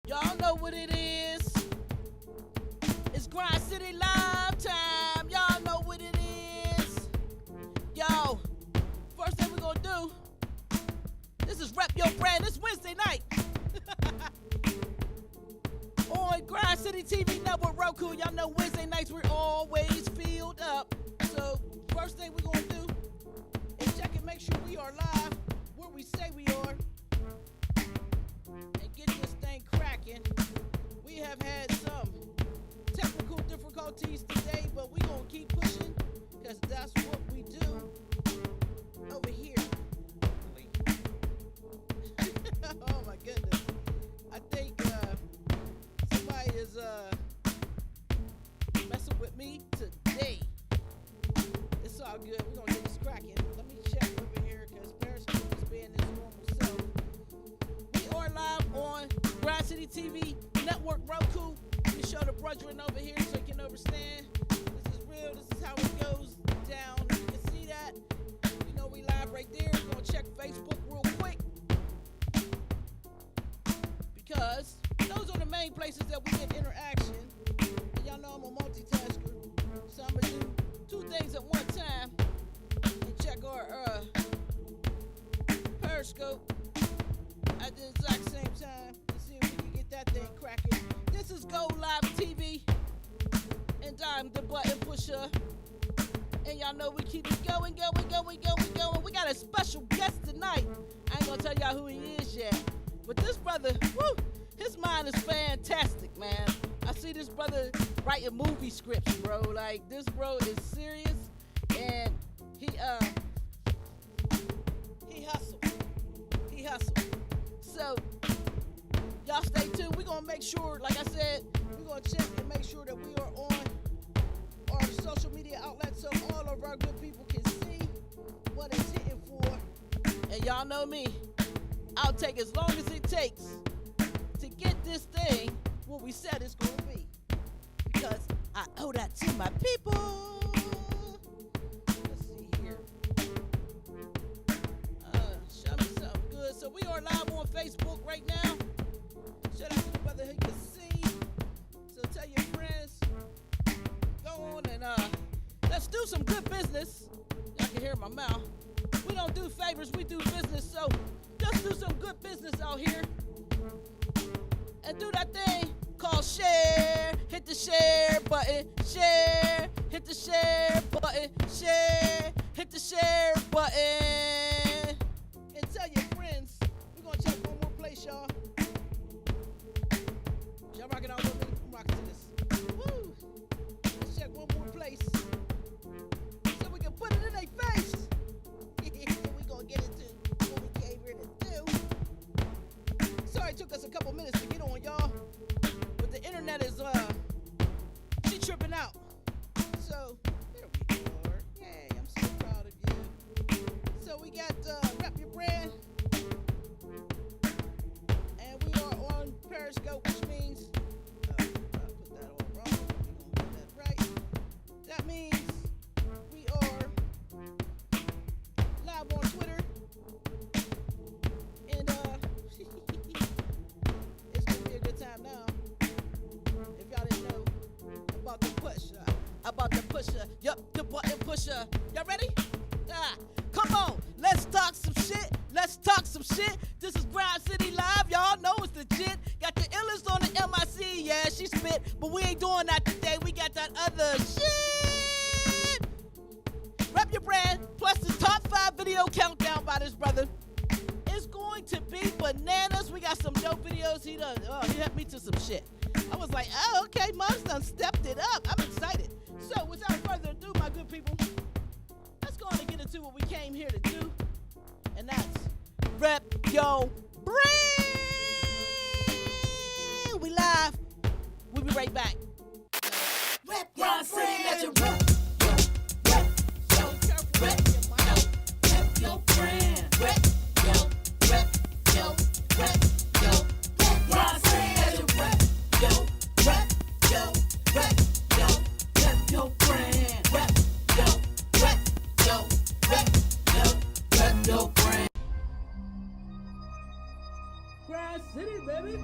Y'all know what it is. It's Grind City Live time. Y'all know what it is. Yo, first thing we gonna do, this is Rep Your Brand. It's Wednesday night. On Grind City TV Network Roku. Y'all know Wednesday nights we're always filled up. So first thing we gonna do is check and make sure we are live where we say we are. And get this thing cracking. We have had some technical difficulties today, but we gonna keep pushing because that's what we do over here. Oh my goodness. I think somebody is messing with me today. It's all good. We're gonna get this cracking. Let me check over here because Periscope is being its normal self. We are live on Grind City TV Network Roku. We show the brethren over here so you can understand. This is real. This is how it goes down. You can see that. You know we live right there. We're gonna check Facebook real quick because those are the main places that we get interaction. And y'all know I'm a multitasker, so I'm gonna do two things at one time and check our Periscope at the exact same time and see if we can get that thing cracking. This is Go Live TV, and I'm the button pusher. And y'all know we keep it going. We got a special guest tonight. I ain't gonna tell y'all who he is yet, but this brother, woo, his mind is fantastic, man. I see this brother writing movie scripts, bro. Like, this bro is serious, and he hustle. He hustle. So, y'all stay tuned. We're gonna make sure, like I said, we're gonna check and make sure that we are on our social media outlets so all of our good people can see what it's hitting for. And y'all know me, I'll take as long as it takes to get this thing what we said it's gonna be, because I owe that to my people. Let's see here. Show me something good. So we are live on Facebook right now. Shout out to the brother who can see. So tell your friends. Go on and let's do some good business. Y'all can hear my mouth. We don't do favors, we do business. So just do some good business out here and do that thing called share. Hit the share button, share. Hit the share button, share. Hit the share button. And tell your friends. We're gonna check one more place, y'all. Y'all rocking out with me? I'm rocking to this. Woo! Let's check one more place so we can put it in their face. We gonna get into what we came here to do. Sorry it took us a couple minutes to get on, y'all. But the internet is she tripping out. So there we are. Yay, I'm so proud of you. So we got Rep Your Brand. And we are on Periscope, which means I put that all wrong. We're gonna get that right. That means we are live on Twitter. And it's gonna be a good time now. If y'all didn't know about the pusher, yup, the button pusher. Y'all ready? Come on, let's talk some shit. This is Grind City Live. Y'all know it's legit. Got the illest on the MIC. Yeah, she spit, but we ain't doing that today. We got that other shit. Rep Your Brand plus the top 5 video countdown by this brother. It's going to be bananas. We got some dope videos. He helped me to some shit. I was like, oh, okay, Mom's done stepped it up. I'm excited. So without further ado, my good people, let's go on and get into what we came here to do. And that's Rep Your Brand. We live. We'll be right back. Rep Your Brand. Let your rep. Rep your brand. Rep your Grind City. Let your rep your brand. Rep your brand. Grind City, baby.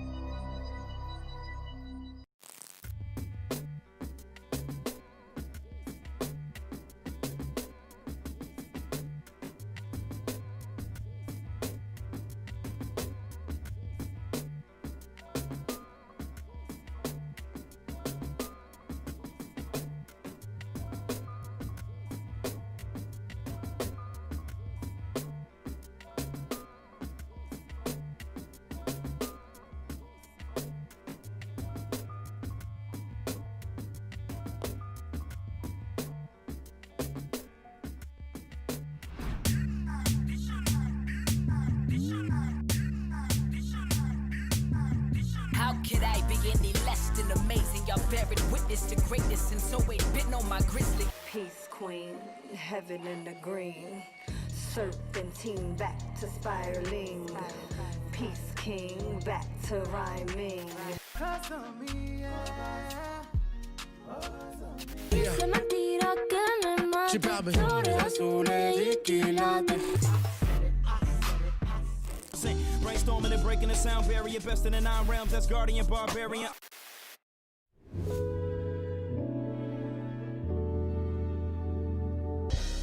could I be any less than amazing? Y'all bearing witness to greatness, and so ain't been on my grizzly. Peace queen, heaven in the green. Serpentine back to spiraling. Peace king back to rhyming. Se mentira que me mata, flores azules y quilates. Brainstorming and breaking the sound barrier, best in the 9 realms, that's guardian barbarian.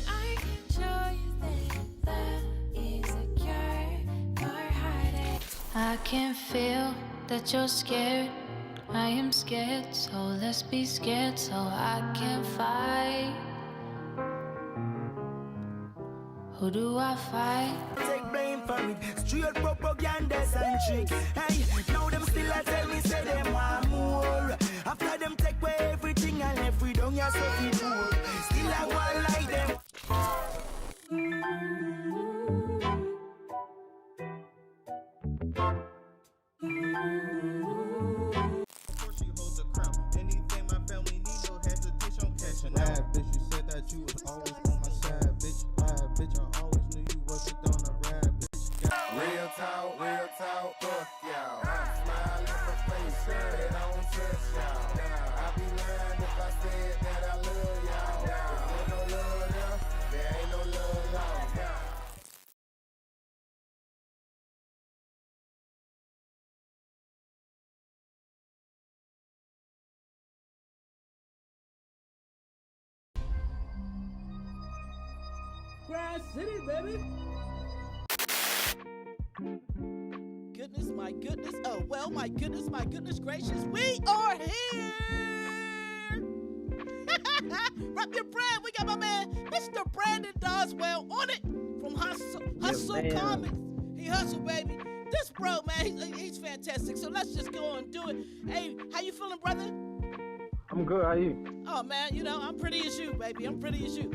I can show you that is a cure for heartache. I can feel that you're scared. I am scared, so let's be scared so I can fight. Who do I fight? Take blame for it, straight propagandas and tricks. Hey, now them still a tell me say them want more. After them take away everything and left we don't ya so we poor. Still I want like them. She holds the crown. Anything my family need, no hesitation on catching out. Bad bitch, you said that you was always on my side, bitch. Bad bitch, I always knew you wasn't on the ride, bitch. Real talk, fuck y'all. Smile in my face, sure they don't touch y'all. I be lying if I said that I love y'all. If there no love there, there ain't no love lost. Grass City, baby. Goodness, my goodness. Oh, well, my goodness gracious. We are here. Rep your brand. We got my man, Mr. Brandon Doswell on it from Hustle Comics. He hustle, baby. This bro, man, he's fantastic. So let's just go on and do it. Hey, how you feeling, brother? I'm good. How you? Oh, man, you know, I'm pretty as you, baby. I'm pretty as you.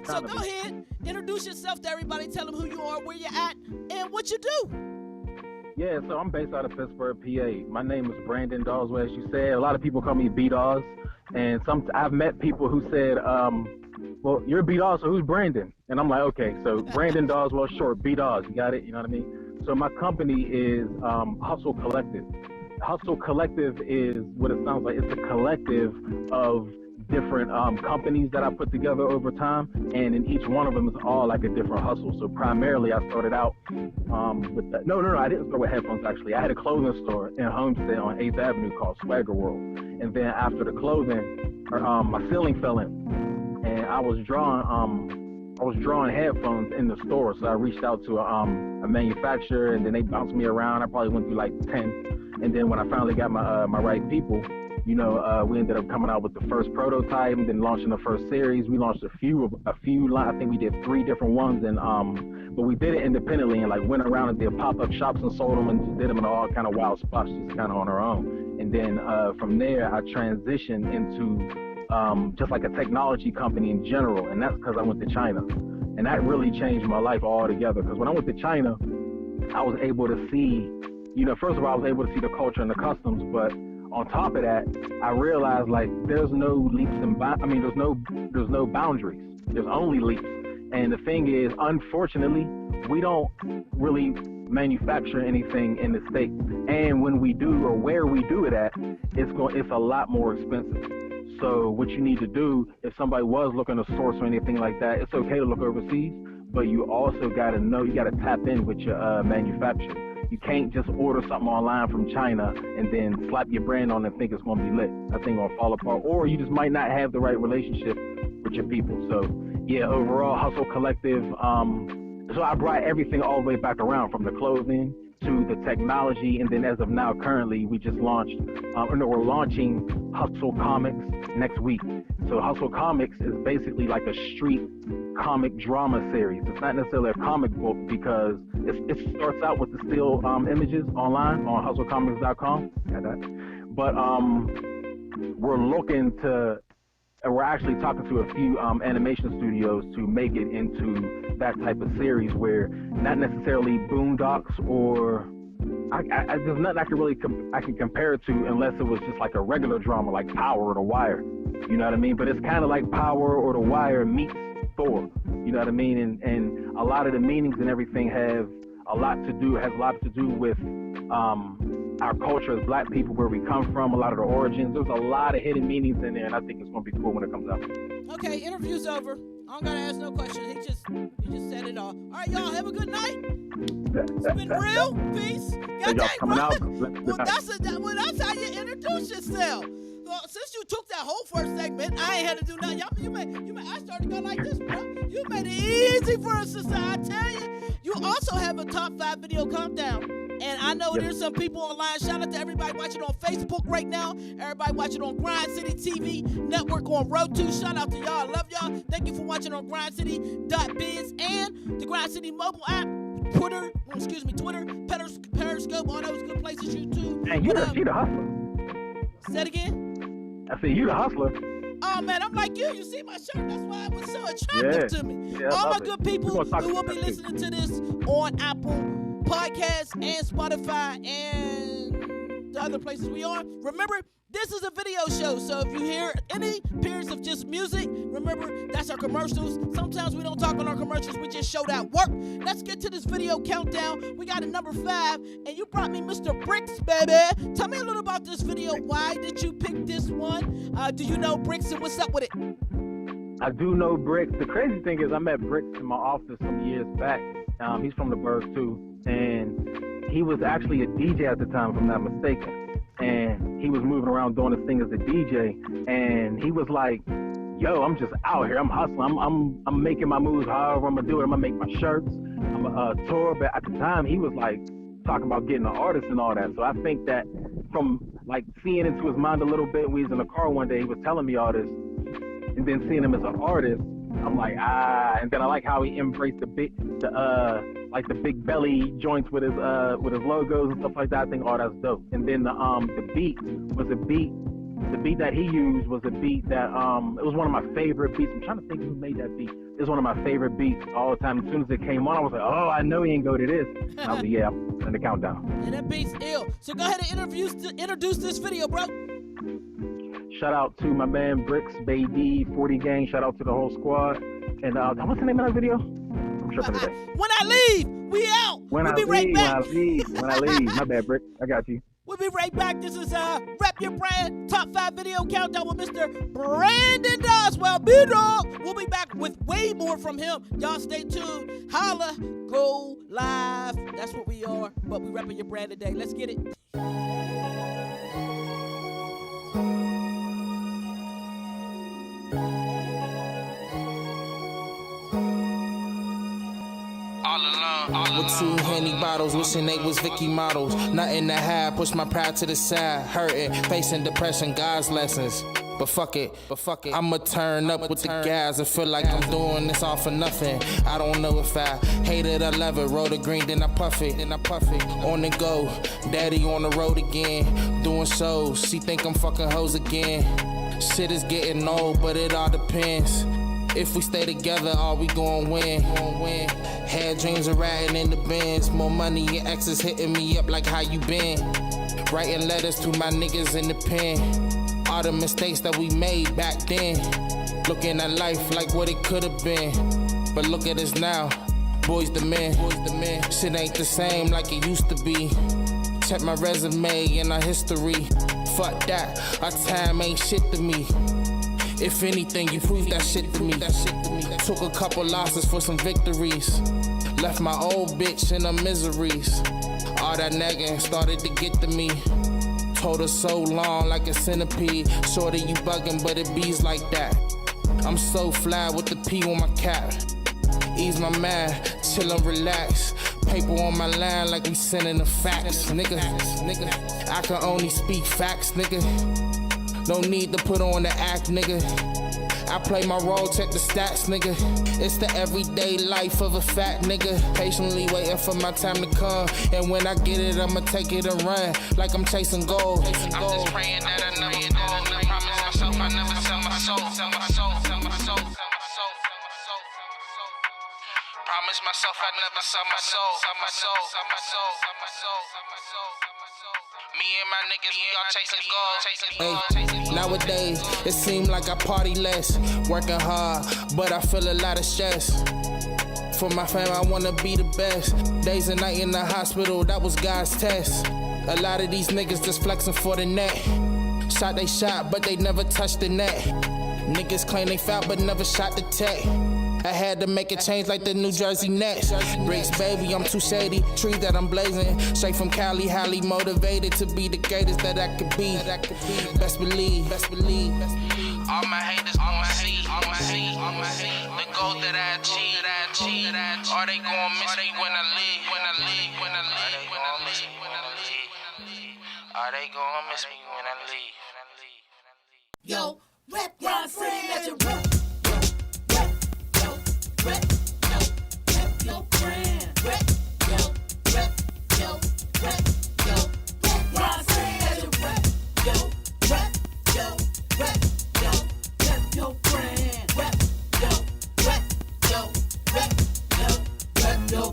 So go ahead, introduce yourself to everybody. Tell them who you are, where you're at, and what you do. Yeah, so I'm based out of Pittsburgh, PA. My name is Brandon Doswell, as you said. A lot of people call me B-Dawes. And I've met people who said, well, you're B-Dawes, so who's Brandon? And I'm like, okay, so Brandon Doswell, short, B-Dawes. You got it? You know what I mean? So my company is Hustle Collective. Hustle Collective is what it sounds like. It's a collective of different companies that I put together over time, and in each one of them is all like a different hustle. So primarily I started out with that. No, I didn't start with headphones actually. I had a clothing store in Homestead on 8th Avenue called Swagger World. And then after the clothing, my ceiling fell in, and I was drawing headphones in the store. So I reached out to a manufacturer, and then they bounced me around. I probably went through like 10. And then when I finally got my right people, you know, we ended up coming out with the first prototype and then launching the first series. We launched a few I think we did 3 different ones, and but we did it independently and like went around and did pop-up shops and sold them and just did them in all kind of wild spots, just kind of on our own. And then from there, I transitioned into just like a technology company in general, and that's because I went to China, and that really changed my life altogether. Because when I went to China, I was able to see, you know, first of all, I was able to see the culture and the customs, but on top of that, I realized like there's no leaps and there's no boundaries. There's only leaps. And the thing is, unfortunately, we don't really manufacture anything in the States. And when we do, or where we do it at, it's a lot more expensive. So what you need to do, if somebody was looking to source or anything like that, it's okay to look overseas, but you also got to know, you got to tap in with your manufacturer. You can't just order something online from China and then slap your brand on and think it's going to be lit. That thing going to fall apart. Or you just might not have the right relationship with your people. So, yeah, overall, Hustle Collective. So I brought everything all the way back around, from the clothing to the technology. And then as of now, currently, we just launched, we're launching Hustle Comics next week. So Hustle Comics is basically like a street comic drama series. It's not necessarily a comic book because it starts out with the still images online on hustlecomics.com. But we're looking to, and we're actually talking to a few animation studios to make it into that type of series where not necessarily boondocks or there's nothing I can really I can compare it to unless it was just like a regular drama like Power or The Wire. You know what I mean? But it's kind of like Power or The Wire meets Thor. You know what I mean? And a lot of the meanings and everything has a lot to do with our culture as Black people, where we come from, a lot of the origins. There's a lot of hidden meanings in there, and I think it's going to be cool when it comes out. Okay, interview's over. I don't gotta ask no question. He just said it all. All right, y'all, have a good night. It's been real. Peace. God dang, coming bro. out. Well, that's how you introduce yourself. Well, since you took that whole first segment, I ain't had to do nothing. I started going like this, bro. You made it easy for us, sister. I tell you. You also have a top 5 video countdown. And I know there's some people online. Shout out to everybody watching on Facebook right now. Everybody watching on Grind City TV Network on Roku. Shout out to y'all. I love y'all. Thank you for watching on grindcity.biz and the Grind City mobile app. Twitter, Periscope, all those good places, YouTube. And you the hustler. Say it again? I said you the hustler. Oh, man, I'm like you. You see my shirt? That's why it was so attractive to me. Yeah, all my good people who will be listening to this on Apple Podcasts and Spotify and the other places we are. Remember, this is a video show, so if you hear any appearance of just music, remember, that's our commercials. Sometimes we don't talk on our commercials, we just show that work. Let's get to this video countdown. We got a number 5, and you brought me Mr. Bricks, baby. Tell me a little about this video. Why did you pick this one? Do you know Bricks, and what's up with it? I do know Bricks. The crazy thing is I met Bricks in my office some years back. He's from the Burgh, too, and he was actually a DJ at the time, if I'm not mistaken. And he was moving around doing his thing as a DJ, and he was like, yo, I'm just out here, I'm hustling, I'm making my moves however I'm gonna do it, I'm gonna make my shirts, I'm gonna tour. But at the time he was like talking about getting an artist and all that. So I think that from like seeing into his mind a little bit, we was in the car one day, he was telling me all this, and then seeing him as an artist, I'm like, and then I like how he embraced the big belly joints with his logos and stuff like that. I think, that's dope. And then the beat was a beat. The beat that he used was a beat that it was one of my favorite beats. I'm trying to think who made that beat. It was one of my favorite beats all the time. As soon as it came on, I was like, oh, I know he ain't go to this. And I was like, yeah, I'm in the countdown. And that beat's ill. So go ahead and introduce this video, bro. Shout out to my man Bricks, Baby, 40 Gang. Shout out to the whole squad. And what's the name of that video? I'm tripping today. When I leave, we out. When I leave. My bad, Brick. I got you. We'll be right back. This is Rep Your Brand Top 5 Video Countdown with Mr. Brandon Doswell. B-Dog. We'll be back with way more from him. Y'all stay tuned. Holla, go live. That's what we are. But we repping your brand today. Let's get it. With 2 Henny bottles, wishing they was Vicky models. Nothing to hide, push my pride to the side. Hurting, facing depression, God's lessons. But fuck it, I'ma turn up with the guys and feel like I'm doing this all for nothing. I don't know if I hate it or love it. Roll the green, then I puff it. On the go, daddy on the road again. Doing shows, she think I'm fucking hoes again. Shit is getting old, but it all depends. If we stay together, are we gon' win? Had dreams of riding in the Benz. More money, your exes hitting me up like how you been. Writing letters to my niggas in the pen. All the mistakes that we made back then. Looking at life like what it could've been. But look at us now, boys the men. Shit ain't the same like it used to be. Check my resume and our history. Fuck that, our time ain't shit to me. If anything, you prove that shit to me. Took a couple losses for some victories. Left my old bitch in her miseries. All that nagging started to get to me. Told her so long like a centipede. Shorty, you bugging, but it bees like that. I'm so fly with the P on my cap. Ease my mind, chillin', relax. Paper on my line like we sending the facts. Nigga, I can only speak facts, nigga. No need to put on the act, nigga. I play my role, check the stats, nigga. It's the everyday life of a fat nigga. Patiently waiting for my time to come. And when I get it, I'ma take it and run. Like I'm chasing gold. I'm just praying that I never fall. I promise myself I never sell my soul. promised myself I'd never sell my soul. Me and my niggas, we all chasing goals. Nowadays, it seems like I party less. Working hard, but I feel a lot of stress. For my fam, I wanna be the best. Days and night in the hospital, that was God's test. A lot of these niggas just flexing for the net. Shot they shot, but they never touched the net. Niggas claim they foul, but never shot the tech. I had to make a change like the New Jersey Nets. Bricks, baby, I'm too shady. Trees that I'm blazing. Straight from Cali, highly motivated to be the greatest that I could be. Best believe. All my haters gon' see. The goal that I achieve. Are they gon' miss me when I leave? Are they gon' miss me when I leave? Yo, rep your friend, let you rep. Rep your friend. Rep your friend. Let you rep your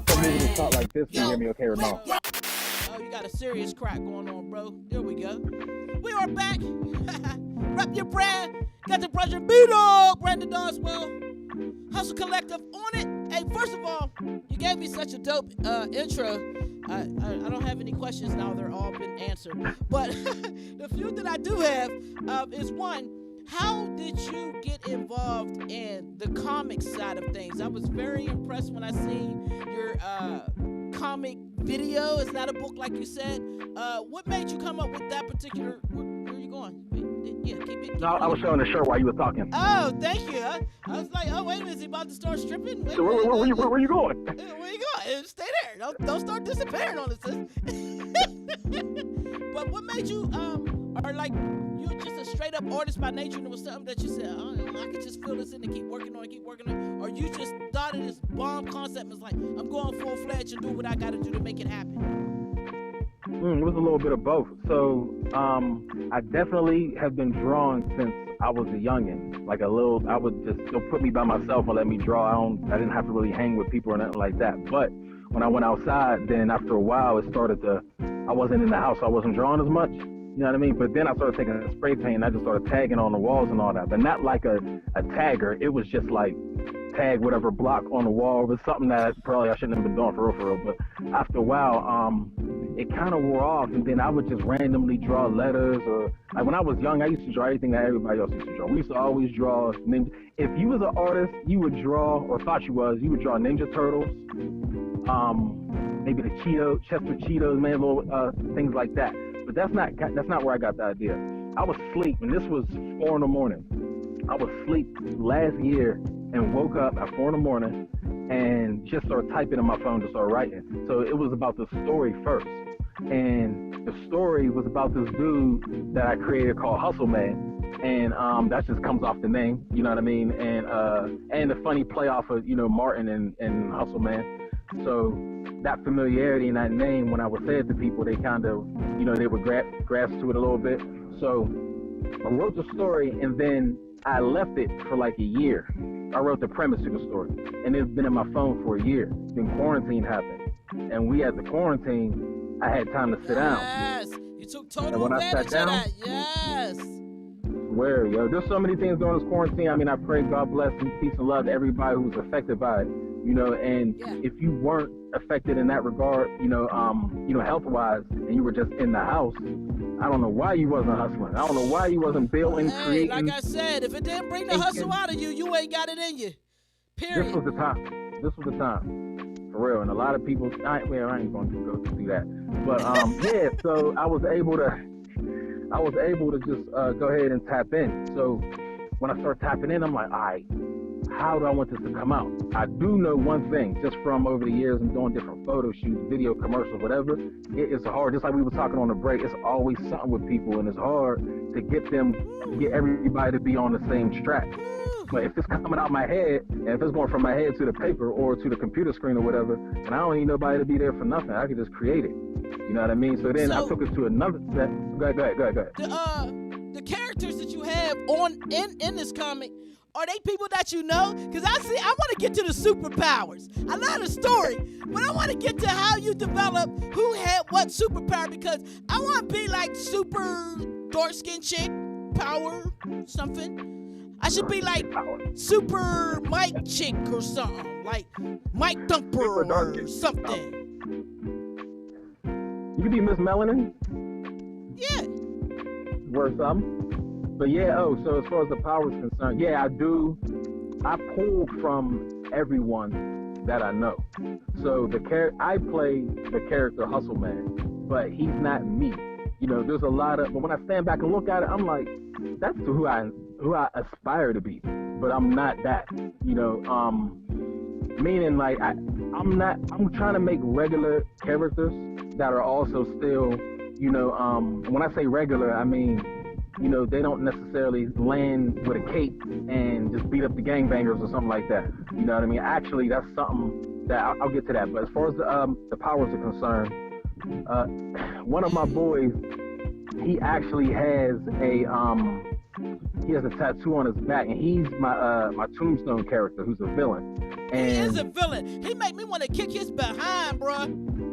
friend. Talk like this, can you hear me okay or no? Oh, you got a serious crack going on, bro. There we go. We are back. Rep your brand. Got the brother B-Dog, Brandon Doswell. Hustle Collective on it. Hey, first of all, you gave me such a dope intro. I don't have any questions now. They're all been answered. But the few that I do have is one, how did you get involved in the comic side of things? I was very impressed when I seen your comic video. It's not a book like you said. What made you come up with that particular, where are you going? Yeah, keep it. No, I was showing the shirt while you were talking. Oh, thank you. I was like, oh, wait a minute, is he about to start stripping? So where you going? Where you going? Stay there. Don't start disappearing on us. But what made you, or like, you're just a straight up artist by nature, and it was something that you said, oh, I could just fill this in and keep working on it, or you just thought of this bomb concept and was like, I'm going full-fledged and do what I got to do to make it happen? It was a little bit of both. So I definitely have been drawing since I was a youngin'. Like I would just, they'll put me by myself and let me draw. I didn't have to really hang with people or nothing like that. But when I went outside, then after a while, it started to, I wasn't in the house, so I wasn't drawing as much. You know what I mean? But then I started taking a spray paint and I just started tagging on the walls and all that. But not like a tagger. It was just like tag whatever block on the wall. It was something that probably I shouldn't have been doing for real. But after a while, it kind of wore off, and then I would just randomly draw letters, or like when I was young, I used to draw everything that everybody else used to draw. We used to always draw ninja. If you was an artist, you would draw, or thought you would draw Ninja Turtles, maybe the Chester Cheetos, man, little things like that. But that's not where I got the idea. I was asleep, and this was 4 in the morning. I was asleep last year and woke up at 4 in the morning and just started typing on my phone to start writing. So it was about the story first. And the story was about this dude that I created called Hustle Man. And that just comes off the name, you know what I mean? And the funny play off of, Martin and Hustle Man. So that familiarity and that name, when I would say it to people, they kind of, they would grasp to it a little bit. So I wrote the story, and then I left it for like a year. I wrote the premise to the story, and it's been in my phone for a year. Then quarantine happened, and we had the quarantine. I had time to sit down. Yes, you took total advantage of that. Yes. Where, yo, there's so many things during this quarantine. I mean, I pray God bless and peace and love to everybody who's affected by it. And if you weren't affected in that regard, health-wise, and you were just in the house, I don't know why you wasn't hustling. I don't know why you wasn't building, creating. Like I said, if it didn't bring the hustle out of you, you ain't got it in you. Period. This was the time. For real. And a lot of people, I ain't going to go do that. But so I was able to just go ahead and tap in. So when I start tapping in, I'm like, all right, how do I want this to come out? I do know one thing, just from over the years and doing different photo shoots, video commercials, whatever, it is hard. Just like we were talking on the break, it's always something with people, and it's hard to get everybody to be on the same track. But if it's coming out my head, and if it's going from my head to the paper or to the computer screen or whatever, and I don't need nobody to be there for nothing, I can just create it. You know what I mean? So then I took it to another step. Go ahead. The characters that you have in this comic, Are they people that you know? Because I want to get to the superpowers. I know the story, but I want to get to how you develop who had what superpower, because I want to be like super dark-skinned chick, power, something. I should be like super Mike chick or something, like Mike Thumper or something. You could be Miss Melanin. Yeah. Worth something. But yeah, so as far as the power is concerned, yeah, I do. I pulled from everyone that I know. So I play the character Hustle Man, but he's not me. You know, there's a lot of, but when I stand back and look at it, I'm like, that's who I aspire to be, but I'm not that. You know, meaning like I'm trying to make regular characters that are also still, you know, when I say regular, I mean, you know, they don't necessarily land with a cape and just beat up the gangbangers or something like that. You know what I mean? Actually, that's something that I'll get to that. But as far as the powers are concerned, one of my boys, he actually has a tattoo on his back, and he's my Tombstone character, who's a villain. And he is a villain. He make me want to kick his behind, bro.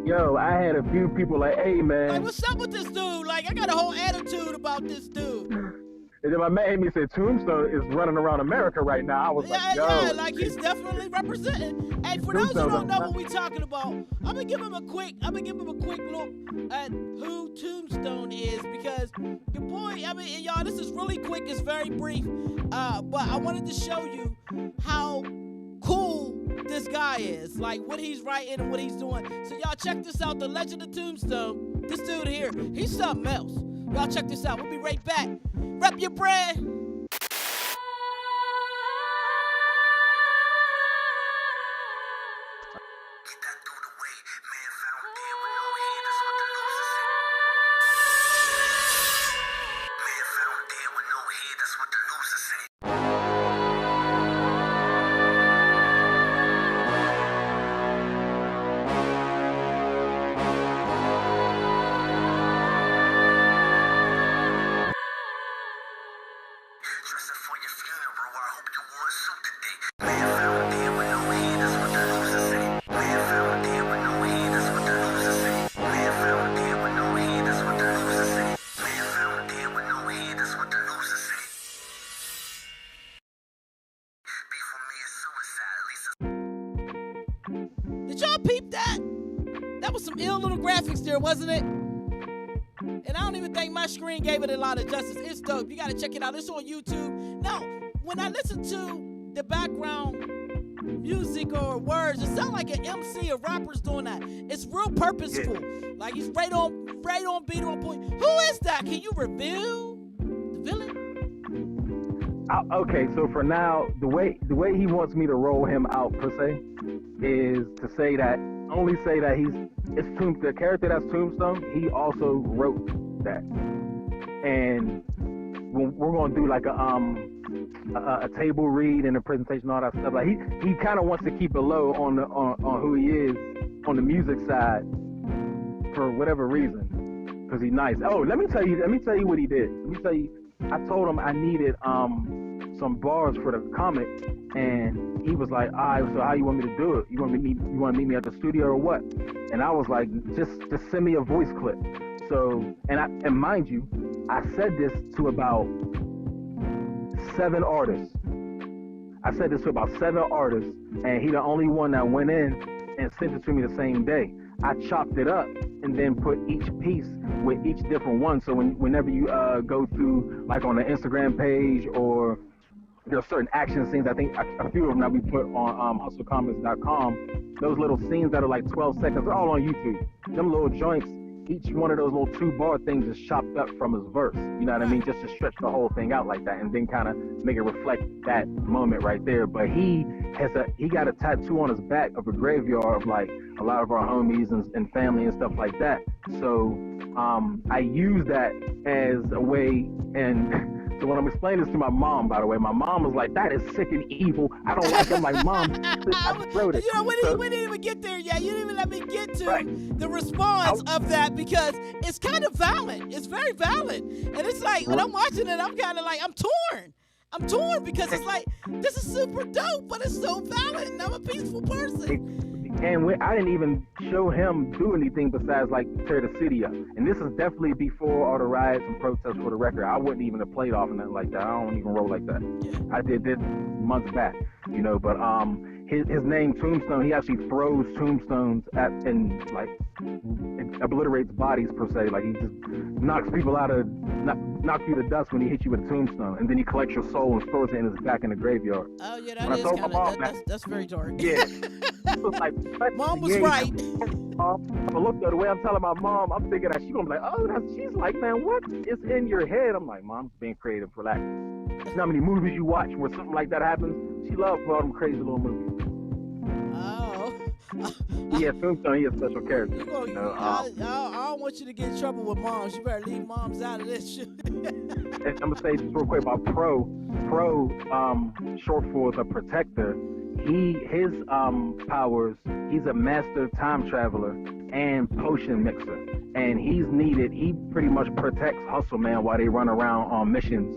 Yo, I had a few people like, hey, man. Like, what's up with this dude? Like, I got a whole attitude about this dude. And then my man me said Tombstone is running around America right now. I was like, yo. Yeah, like he's definitely representing. Hey, for those who don't know what we're talking about, I'm gonna give him a quick look at who Tombstone is, because your boy, I mean, y'all, this is really quick, it's very brief, but I wanted to show you how cool this guy is, like what he's writing and what he's doing. So y'all check this out, The Legend of Tombstone. This dude here, he's something else. Y'all check this out. We'll be right back. Rep your brand. Did y'all peep that? That was some ill little graphics there, wasn't it? And I don't even think my screen gave it a lot of justice. It's dope. You gotta check it out. It's on YouTube. Now, when I listen to the background music or words, it sounds like an MC or rapper's doing that. It's real purposeful. Like he's right on beat, on point. Who is that? Can you reveal the villain? Okay, so for now, the way he wants me to roll him out per se is to say that the character that's Tombstone. He also wrote that, and we're gonna do like a table read and a presentation, all that stuff. Like he kind of wants to keep it low on who he is on the music side for whatever reason, because he's nice. Oh, let me tell you what he did. I told him I needed some bars for the comic, and he was like, all right, so how you want me to do it? You want to meet me at the studio or what? And I was like, just send me a voice clip. So, and mind you, I said this to about 7 artists. And he the only one that went in and sent it to me the same day. I chopped it up and then put each piece with each different one. So whenever you go through, like on the Instagram page, or there are certain action scenes, I think a few of them that we put on hustlecomics.com, those little scenes that are like 12 seconds, they're all on YouTube. Them little joints, each one of those little 2-bar things is chopped up from his verse. You know what I mean? Just to stretch the whole thing out like that, and then kind of make it reflect that moment right there. But he got a tattoo on his back of a graveyard of like a lot of our homies and family and stuff like that. So I use that as a way, and so when I'm explaining this to my mom, by the way, my mom was like, that is sick and evil. I don't like it. I'm like, Mom, I wrote it. You know, we didn't even get there yet. You didn't even let me get to the response of that, because it's kind of valid. It's very valid. And it's like, when I'm watching it, I'm kind of like, I'm torn. I'm torn because it's like, this is super dope, but it's so violent, and I'm a peaceful person. And I didn't even show him do anything besides like tear the city up. And this is definitely before all the riots and protests for the record. I wouldn't even have played off and nothing like that. I don't even roll like that. Yeah. I did this months back, you know. But his name Tombstone. He actually throws tombstones at and like it obliterates bodies per se. Like he just knocks people out of knocks you to dust when he hits you with a tombstone, and then he collects your soul and stores it in his back in the graveyard. Oh yeah, that is kind of that's very dark. Yeah. Was like, Mom was right. But look, though, the way I'm telling my mom, I'm thinking that she's gonna be like, oh, she's like, man, what is in your head? I'm like, Mom's being creative, relax. You know how many movies you watch where something like that happens? She loves all them crazy little movies. Oh. Yeah, Tombstone, he is a special character. I don't want you to get in trouble with moms. You better leave moms out of this shit. And I'm gonna say just real quick about Pro, short for the protector. His powers, he's a master time traveler and potion mixer, and he's needed. He pretty much protects Hustle Man while they run around on missions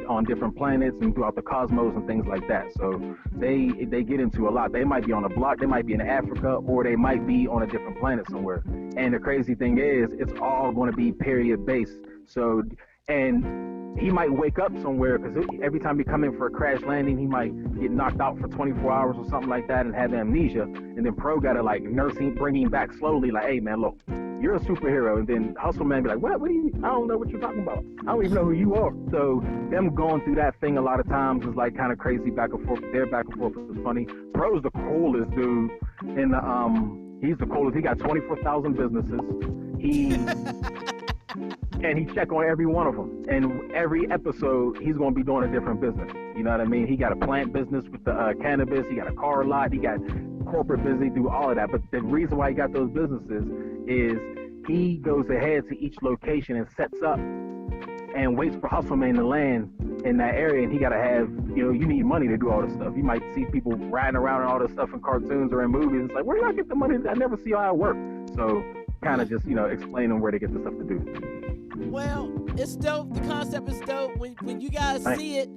on different planets and throughout the cosmos and things like that. So they get into a lot. They might be on a block, they might be in Africa, or they might be on a different planet somewhere. And the crazy thing is, it's all going to be period based. So, and he might wake up somewhere because every time he come in for a crash landing, he might get knocked out for 24 hours or something like that and have amnesia. And then Pro got to like nurse him, bring him back slowly. Like, hey man, look, you're a superhero. And then Hustle Man be like, what do you? I don't know what you're talking about. I don't even know who you are. So them going through that thing a lot of times is like kind of crazy back and forth. Their back and forth is funny. Pro's the coolest dude in the He's the coolest. He got 24,000 businesses. And he check on every one of them. And every episode, he's going to be doing a different business. You know what I mean? He got a plant business with the cannabis. He got a car lot. He got corporate business. He do all of that. But the reason why he got those businesses is he goes ahead to each location and sets up and waits for Hustle Man to land in that area. And he got to have, you need money to do all this stuff. You might see people riding around and all this stuff in cartoons or in movies. It's like, where do I get the money? I never see how it works. So kind of just, explaining where to get the stuff to do. Well, it's dope. The concept is dope. When you guys see it,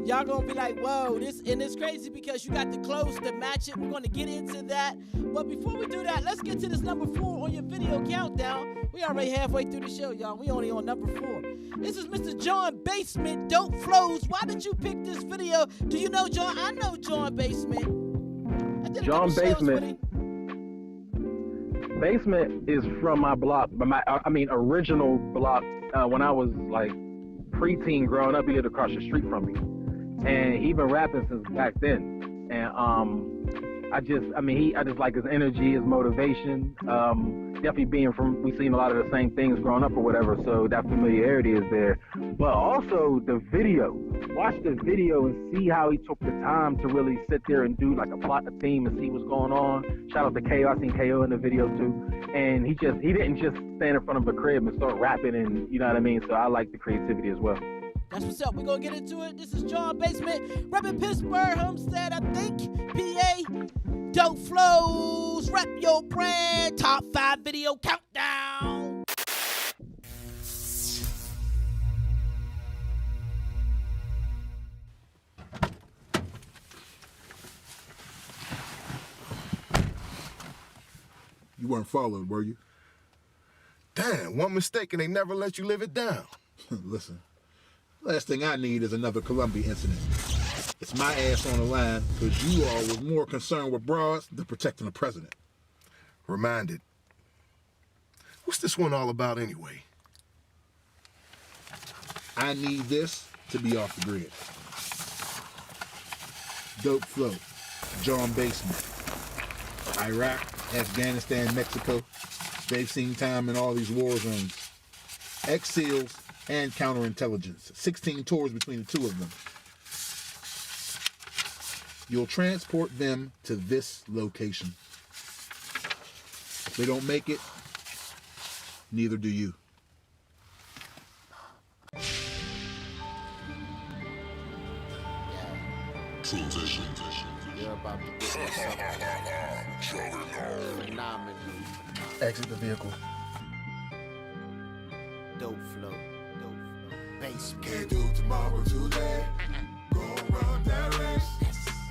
y'all gonna be like, whoa, it's crazy because you got the clothes to match it. We're gonna get into that. But before we do that, let's get to this number 4 on your video countdown. We already halfway through the show, y'all. We only on number 4. This is Mr. John Basement, Dope Flows. Why did you pick this video? Do you know John? I know John Basement. John Basement. Basement is from my block, but original block. When I was like preteen growing up, he lived across the street from me, and he been rapping since back then. And I just like his energy, his motivation. Definitely being from, we've seen a lot of the same things growing up or whatever, so that familiarity is there. But also the video. Watch the video and see how he took the time to really sit there and do like a plot, a theme, and see what's going on. Shout out to KO. I seen KO in the video too. And he didn't just stand in front of a crib and start rapping, and you know what I mean? So I like the creativity as well. That's what's up. We're going to get into it. This is John Basement, repping Pittsburgh, Homestead, I think, PA. Dope Flows, rep your brand, top 5 video countdown. You weren't followed, were you? Damn, one mistake and they never let you live it down. Listen, last thing I need is another Columbia incident. It's my ass on the line because you all was more concerned with broads than protecting the president. Reminded. What's this one all about anyway? I need this to be off the grid. Dope Flow, John Basement, Iraq, Afghanistan, Mexico. They've seen time in all these war zones. Ex-SEALs and counterintelligence. 16 tours between the two of them. You'll transport them to this location. If they don't make it, neither do you. Transition. You're about to get phenomenal. Exit the vehicle. Dope flow. Basement. Can't do tomorrow today. Gonna run that race.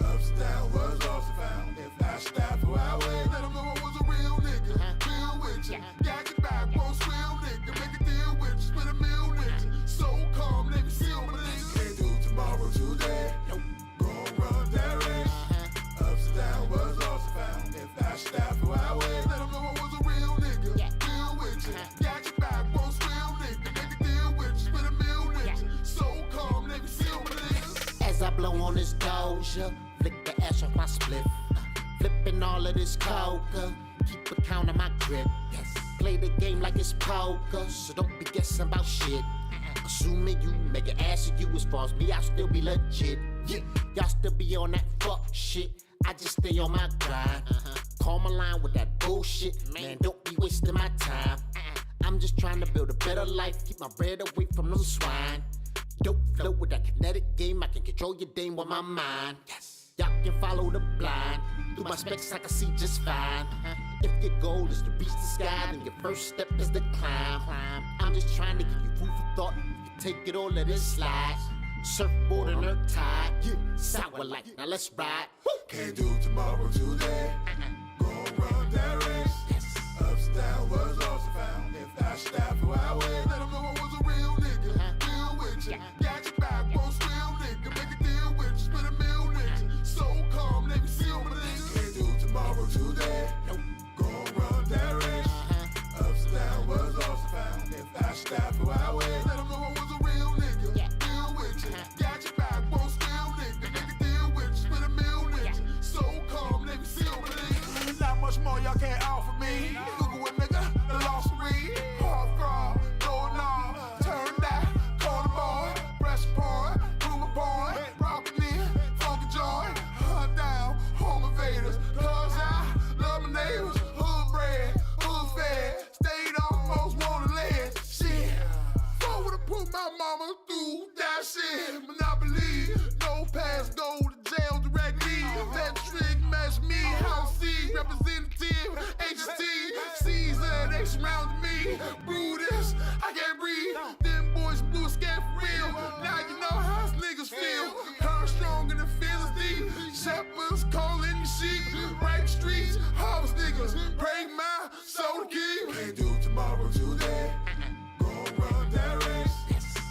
Ups, down, was lost and found. If I stop for hours, let them know I was a real nigga. Real with you. Got your back, most real nigga. Make a deal with you, split a meal with you. So calm, Navy SEAL, my nigga. Can't do tomorrow, today. Gonna run that race. Ups, down, was lost and found. If I stop for hours, let them know I was a real nigga. Real with you. Got your back, most real nigga. Make a deal with you, split a meal with you. So calm, Navy SEAL, my nigga. As I blow on this Doja, flick the ash off my spliff. Flipping all of this coca, keep a count of my grip. Play the game like it's poker, so don't be guessing about shit. Assuming you make an ass of you, as far as me, I'll still be legit. Y'all still be on that fuck shit. I just stay on my grind. Call my line with that bullshit. Man, don't be wasting my time. I'm just trying to build a better life, keep my bread away from them swine. Dope flow with that kinetic game, I can control your dame with my mind. Y'all can follow the blind. Through my specs I can see just fine. If your goal is to reach the sky, then your first step is to climb. I'm just trying to give you food for thought. You take it all, let it slide. Surfboard and earth tide, sour light, now let's ride. Can't do tomorrow, today. Gonna run that race. Ups, down, was lost and found. If I stop for hours, let them know I was a real nigga. Real with you. Got your back, most real nigga. Make a deal with you, split a meal with you. So calm, Navy SEAL, my nigga. Can't do tomorrow, today. Gonna run that race. Ups, down, was lost and found. If I stop for hours, let them know I was a real nigga. Real with you. Got your back, most real nigga. Make a deal with you, split a meal with you. So calm, Navy SEAL, my nigga. Not much more y'all can't offer me. Google it, nigga, the lost read. Hard fraud, going on, turn that, corner boy, breast point, rumor boy, rockin' in, funky joint, hunt down, home invaders, cause I love my neighbors, hood bred, hood fed, stayed on most wanted land, shit. Fuck would've put my mama through that shit, Monopoly, no pass, go to jail directly, that trick match me, house C, representative, HST, season, they surrounded me, Brutus, I can't breathe, them boys blew a scat for real, now you know how us niggas feel, her strong and the feelings deep, shepherds calling the sheep, right streets, harvest niggas, break my soul to keep, can't do tomorrow, today, gonna run that race,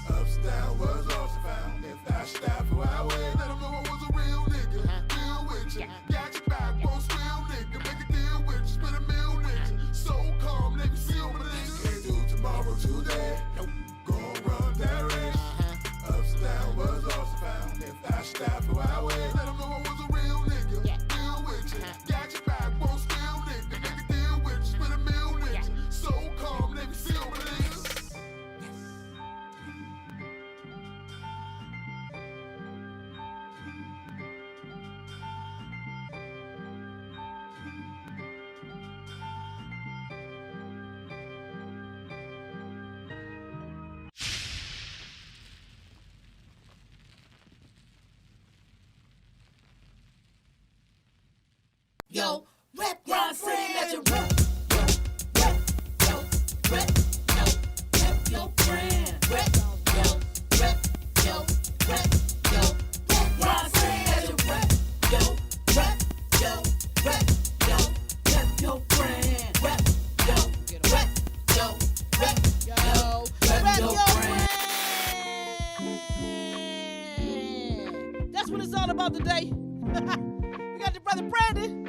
ups, down, was lost and found, if I stop for hours, let them know I was a real nigga, real with you, got your back, most real nigga, make a deal with you, split a meal with you, so calm, Navy SEAL, my nigga, can't do tomorrow, today, gonna run that race, ups, down, was lost and found, if I stop for hours, let them know I was a real nigga, real with you, got your back, most real nigga, make a deal with you, split a meal with you, so calm, Navy SEAL, my nigga. Yo, rep your friend. Let you rep, yo, rep your friend. Rep your friend. Let you rep your friend. Rep your friend. That's what it's all about today. We got your brother Brandon.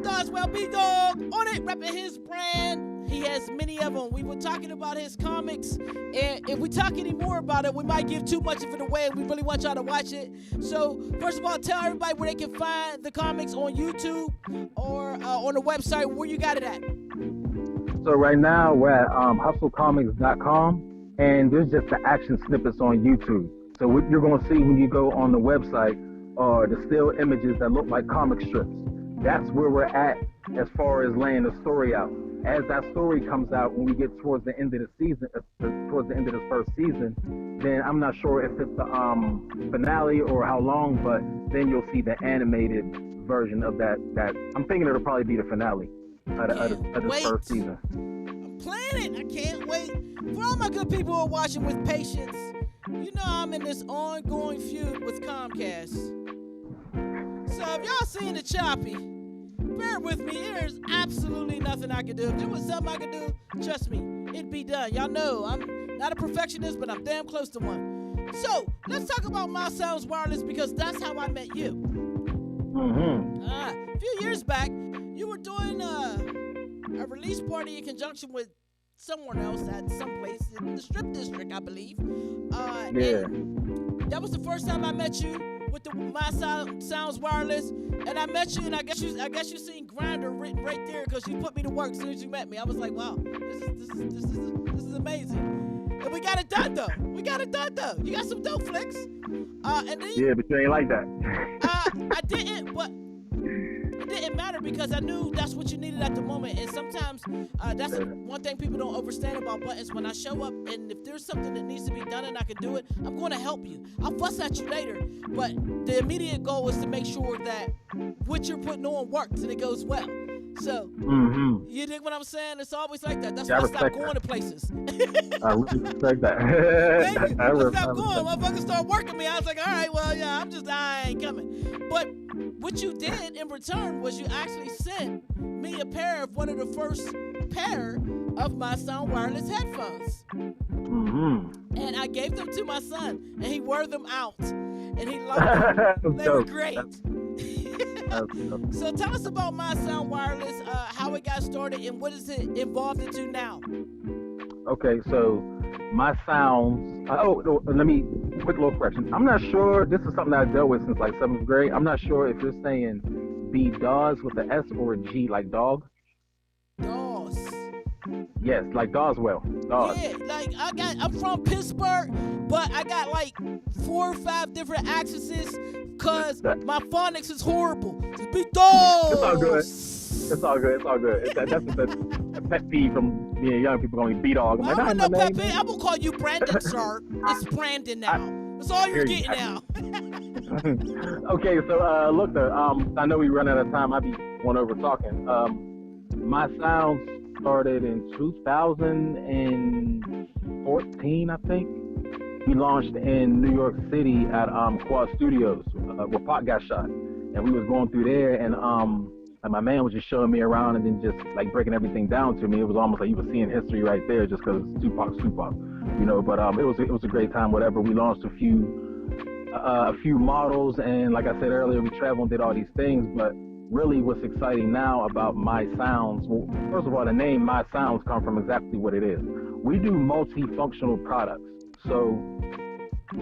Doswell B-Dog on it, repping his brand. He has many of them. We were talking about his comics, and if we talk any more about it, we might give too much of it away, and we really want y'all to watch it. So, first of all, tell everybody where they can find the comics on YouTube or on the website, where you got it at. So right now, we're at hustlecomics.com, and there's just the action snippets on YouTube. So what you're going to see when you go on the website are the still images that look like comic strips. That's where we're at as far as laying the story out. As that story comes out, when we get towards the end of the season, towards the end of this first season, then I'm not sure if it's the finale or how long, but then you'll see the animated version of that. I'm thinking it'll probably be the finale of this first season. I'm planning. I can't wait. For all my good people who are watching with patience, you know I'm in this ongoing feud with Comcast. So if y'all seen the choppy, bear with me. There's absolutely nothing I can do. If there was something I could do, trust me, it'd be done. Y'all know I'm not a perfectionist, but I'm damn close to one. So let's talk about My Sounds Wireless because that's how I met you. A few years back, you were doing a release party in conjunction with someone else at some place in the Strip District, I believe. That was the first time I met you with the My Sounds Wireless, and I met you, and I guess you seen Grindr written right there because you put me to work as soon as you met me. I was like, wow, this is amazing. And we got it done though. You got some dope flicks. And then but you ain't like that. I didn't, but it didn't matter because I knew that's what you needed at the moment. And sometimes that's one thing people don't understand about buttons. When I show up and if there's something that needs to be done and I can do it, I'm going to help you. I'll fuss at you later, but the immediate goal is to make sure that what you're putting on works and it goes well. So, you dig what I'm saying? It's always like that. That's why I stopped going to places. I respect that. I stopped going. Motherfuckers start working me. I was like, all right, well, yeah, I ain't coming. But what you did in return was you actually sent me a pair of one of the first pair of My Sound Wireless headphones. And I gave them to my son, and he wore them out. And he loved them. They were great. So tell us about My Sound Wireless, how it got started, and what is it evolved into now? Okay, so My Sounds. Let me quick little correction. I'm not sure. This is something that I dealt with since like 7th grade. I'm not sure if you're saying B-Dawes with the S or a G, like dog. Dawes. Yes, like Doswell. Dawes. Yeah, like I'm from Pittsburgh, but I got like 4 or 5 different accents because my phonics is horrible. It's B-Dawes. It's all good. That's a pet peeve from being young people calling me B-Dog. I don't want no pet peeve. I'm gonna call you Brandon, sir. It's Brandon now. That's all you're getting now. Okay, so look, I know we run out of time. I'll be going over talking. My Sounds started in 2014, I think. We launched in New York City at Quad Studios, where Pac got shot, and we was going through there, and my man was just showing me around and then just like breaking everything down to me. It was almost like you were seeing history right there, just because Tupac's Tupac, you know. But it was a great time. Whatever. We launched a few models, and like I said earlier, we traveled and did all these things, but really what's exciting now about My Sounds, well, first of all, the name My Sounds come from exactly what it is. We do multifunctional products. So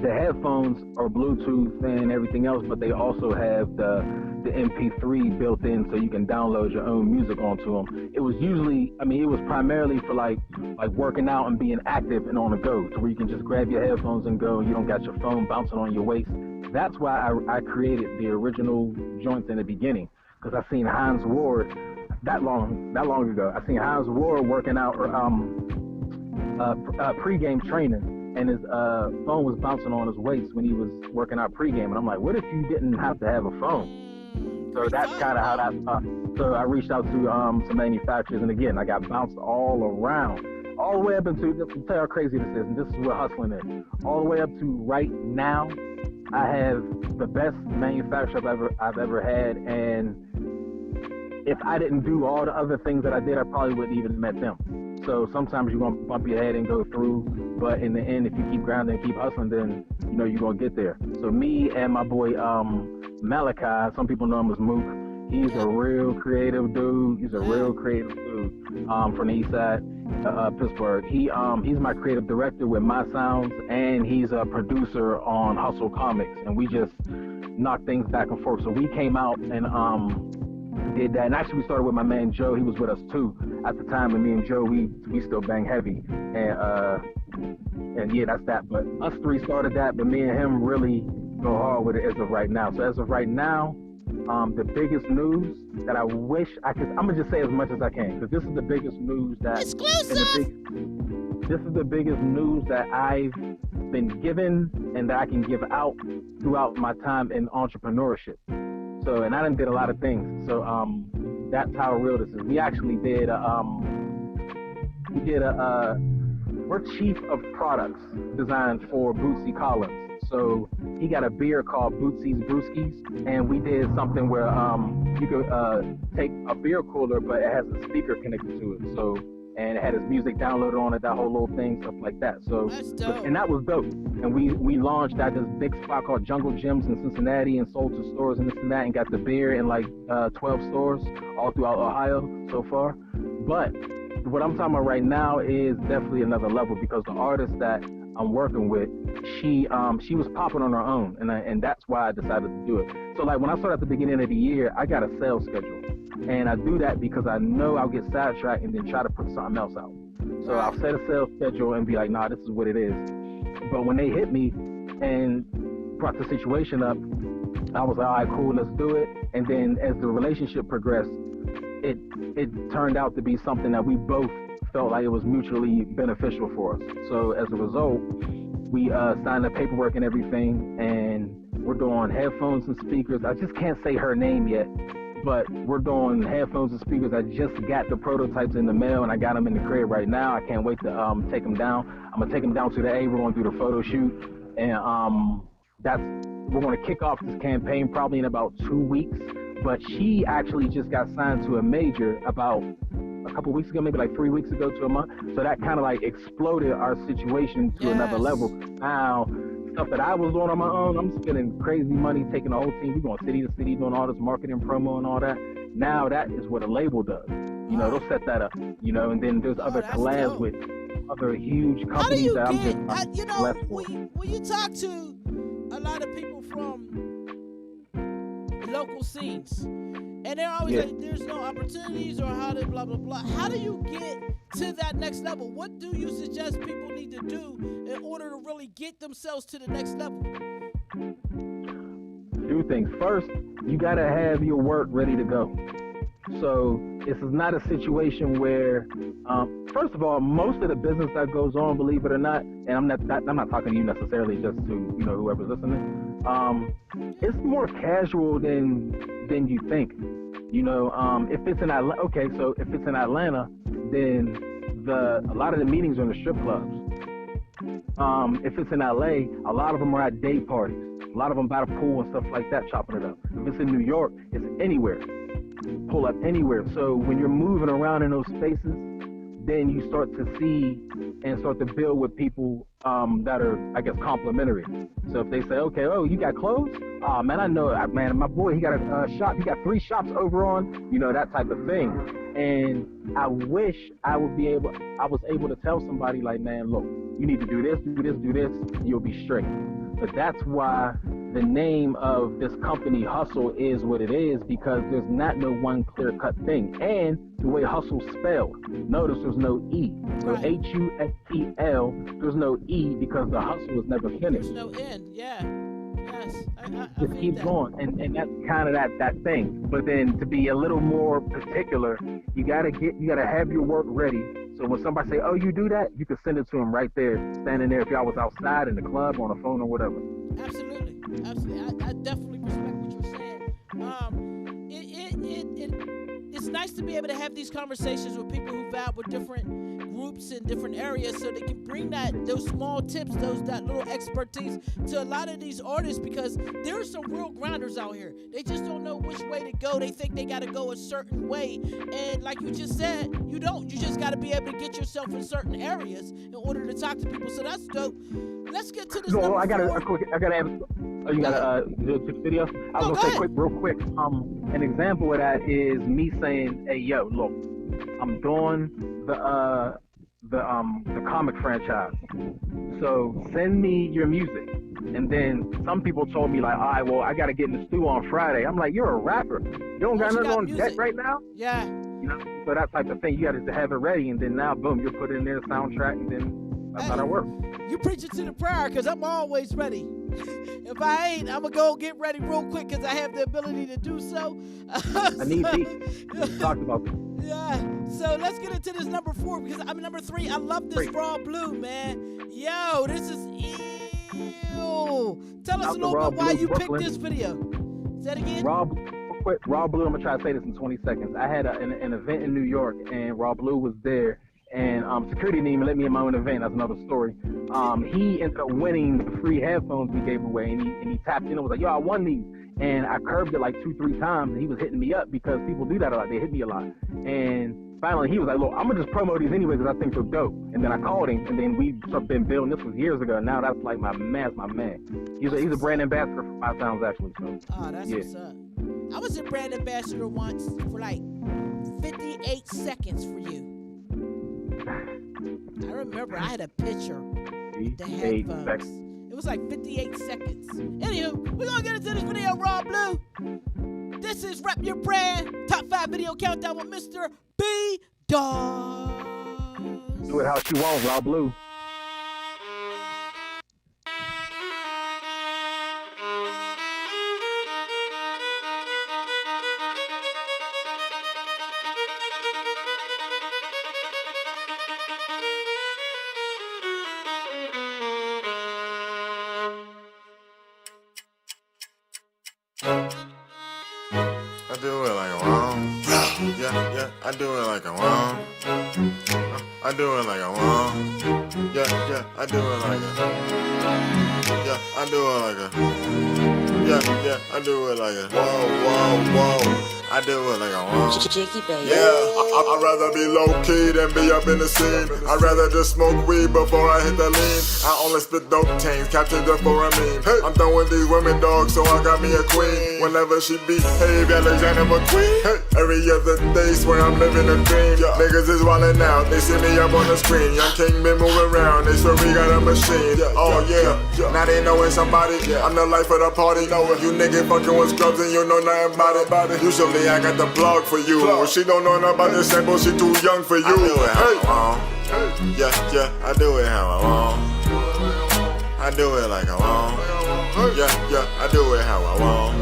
the headphones are Bluetooth and everything else, but they also have the MP3 built in so you can download your own music onto them. It was primarily for like working out and being active and on the go, to where you can just grab your headphones and go. You don't got your phone bouncing on your waist. That's why I created the original joints in the beginning, because I seen Hines Ward that long ago. I seen Hines Ward working out or pre-game training, and his phone was bouncing on his waist when he was working out pre-game. And I'm like, what if you didn't have to have a phone? So that's kind of how that so I reached out to some manufacturers, and again, I got bounced all around, all the way up into, just to tell you how crazy this is, and this is what hustling is, all the way up to right now. I have the best manufacturer I've ever had, and if I didn't do all the other things that I did, I probably wouldn't even met them. So sometimes you're going to bump your head and go through, but in the end, if you keep grinding and keep hustling, then you know you're going to get there. So me and my boy Malachi, some people know him as Mook, he's a real creative dude. From the east side, Pittsburgh. He's my creative director with My Sounds, and he's a producer on Hustle Comics, and we just knock things back and forth. So we came out and did that, and actually we started with my man Joe. He was with us too at the time, and me and Joe, we still bang heavy, and yeah, that's that. But us three started that, but me and him really go hard with it as of right now. So as of right now, the biggest news that I wish I could, I'm gonna just say as much as I can, because this is the biggest news that this is the biggest news that I've been given and that I can give out throughout my time in entrepreneurship. So, and I done did a lot of things. So what we're chief of products designed for Bootsy Collins. So he got a beer called Bootsy's Brewskis, and we did something where you could take a beer cooler, but it has a speaker connected to it. So, and it had his music downloaded on it, that whole little thing, stuff like that. So, and that was dope. And we launched at this big spot called Jungle Gyms in Cincinnati and sold to stores in this and that, and got the beer in like 12 stores all throughout Ohio so far. But what I'm talking about right now is definitely another level, because the artist that I'm working with, she was popping on her own, and that's why I decided to do it. So like when I started at the beginning of the year, I got a sales schedule, and I do that because I know I'll get sidetracked and then try to put something else out. So I'll set a sales schedule and be like, nah, this is what it is. But when they hit me and brought the situation up, I was like, all right, cool, let's do it. And then as the relationship progressed, it turned out to be something that we both felt like it was mutually beneficial for us. So as a result, we signed the paperwork and everything, and we're doing headphones and speakers. I just can't say her name yet, but we're doing headphones and speakers. I just got the prototypes in the mail, and I got them in the crib right now. I can't wait to take them down. I'm gonna take them down to the A. We're gonna do the photo shoot, and we're gonna kick off this campaign probably in about 2 weeks. But she actually just got signed to a major about a couple weeks ago, maybe like 3 weeks ago to a month. So that kind of like exploded our situation to another level. Now, stuff that I was doing on my own, I'm spending crazy money, taking the whole team. We're going city to city, doing all this marketing promo and all that. Now that is what a label does. You know, they'll set that up, you know, and then there's other collabs with other huge companies that I'm just when you talk to a lot of people from local scenes, and they're always like, there's no opportunities, or how to blah blah blah. How do you get to that next level? What do you suggest people need to do in order to really get themselves to the next level? Two things. First, you gotta have your work ready to go. So this is not a situation where, first of all, most of the business that goes on, believe it or not, and I'm not talking to you necessarily, just to whoever's listening. It's more casual than you think. If it's in Atlanta, okay, so if it's in Atlanta, then a lot of the meetings are in the strip clubs. If it's in LA, a lot of them are at day parties. A lot of them by the pool and stuff like that, chopping it up. If it's in New York, it's anywhere. Pull up anywhere. So when you're moving around in those spaces, then you start to see and start to build with people that are, I guess, complimentary. So if they say, okay, oh, you got clothes? Oh, man, I know, man, my boy, he got a shop. He got 3 shops over on, that type of thing. And I wish I was able to tell somebody like, man, look, you need to do this, and you'll be straight. But that's why the name of this company, Hustle, is what it is, because there's not no one clear-cut thing. And the way Hustle's spelled, notice there's no E. So Hustl, there's no E because the hustle is never finished. There's no end, yeah. Yes, I just keep going, and that's kind of that thing. But then to be a little more particular, you gotta have your work ready. So when somebody say, "Oh, you do that," you can send it to them right there, standing there. If y'all was outside in the club, on the phone, or whatever. Absolutely. I definitely respect what you're saying. It's nice to be able to have these conversations with people who vibe with different groups in different areas, so they can bring those small tips, that little expertise to a lot of these artists, because there are some real grinders out here. They just don't know which way to go. They think they got to go a certain way, and like you just said, you don't. You just got to be able to get yourself in certain areas in order to talk to people. So that's dope. Let's get to this. I got to add. Oh, you got a video? I was gonna say real quick. An example of that is me saying, "Hey, yo, look, I'm doing the comic franchise. So send me your music." And then some people told me like, "All right, well, I got to get in the stew on Friday." I'm like, "You're a rapper. You don't got nothing on deck right now?" Yeah. So that type of thing, you got to have it ready, and then now, boom, you put it in there, soundtrack, and then that's how that works. You preach it to the prayer, because I'm always ready. If I ain't, I'm going to go get ready real quick, because I have the ability to do so. I need beats. We talked about that. Yeah. So let's get into this number 4, because I'm number 3. I love this Raw Blue, man. Yo, this is ew. Tell us a little bit why you picked this video. Say that again? Raw Blue, I'm going to try to say this in 20 seconds. I had an event in New York, and Raw Blue was there. and security didn't even let me in my own event. That's another story. He ended up winning the free headphones we gave away, and he tapped in and was like, "Yo, I won these." And I curbed it like 2-3 times, and he was hitting me up because people do that a lot. They hit me a lot. And finally, he was like, "Look, I'm gonna just promote these anyway because I think they're dope." And then I called him, and then we've been building. This was years ago. Now that's like my man. He's a brand ambassador for 5 Sounds actually. So. Oh, that's what's up. I was a brand ambassador once for like 58 seconds for you. I remember I had a picture with the headphones. It was like 58 seconds. Anywho, we're gonna get into this video, Raw Blue. This is Rep Your Brand, Top 5 Video Countdown with Mr. B. Dawes. Do it how she wants, Raw Blue. I do it like a wrong. Yeah, I do it like a wrong. I do it like a wrong. Yeah, I do it like a. Yeah, I do it like a. Yeah, I do it like a. Whoa. I do it like I want. Jiggy baby. Yeah, I'd rather be low key than be up in the scene. I'd rather just smoke weed before I hit the lean. I only spit dope chains, captured just for a meme. Hey, I'm done with these women dogs, so I got me a queen. Whenever she behave, Alexander McQueen. Hey, every other day, swear I'm living a dream. Niggas is wildin' out, they see me up on the screen. Young King been moving around, they swear we got a machine. Oh yeah, now they know it's somebody. I'm the life of the party. You niggas fucking with scrubs and you know nothing about it. Usually I got the blog for you. When she don't know nothing about this sample, she too young for you. I do it how I want. Yeah, I do it how I want. I do it like I want. Yeah, I do it how I want.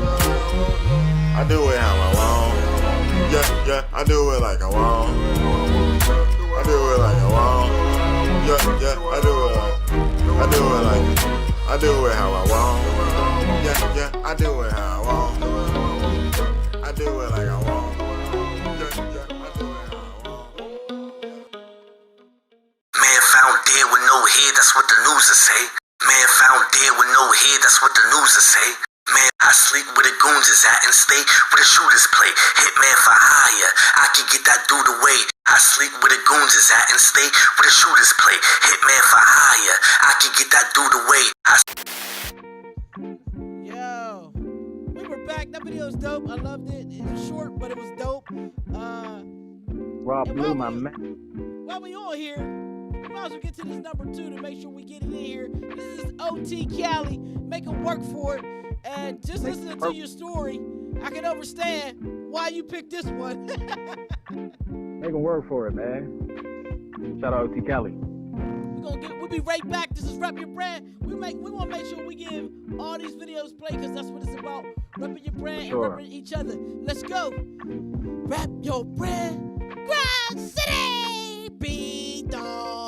I do it how I want. Yeah, I do it like I want. I do it like I want. Yeah, I do it like. I do it like. I do it how I want. Yeah, I do it how I want. I do it like I want. Yeah, I do it how I want. Man found dead with no head, that's what the news will say. Man found dead with no head, that's what the news will say. Man, I sleep where the goons is at and stay where the shooters play. Hitman for hire, I can get that dude away. I sleep where the goons is at and stay where the shooters play. Hitman for hire, I can get that dude away. Yo, we were back. That video was dope. I loved it. It was short, but it was dope. Rob Blue, my man. While we on here, we might as well get to this number 2 to make sure we get it in here. This is OT Cali. Make him work for it. And just listening to your story, I can understand why you picked this one. Make him work for it, man. Shout out OT Cali. We'll be right back. This is Rep Your Brand. We want to make sure we give all these videos play because that's what it's about. Repping your brand and repping each other. Let's go. Rep Your Brand. Ground City. B Dawes.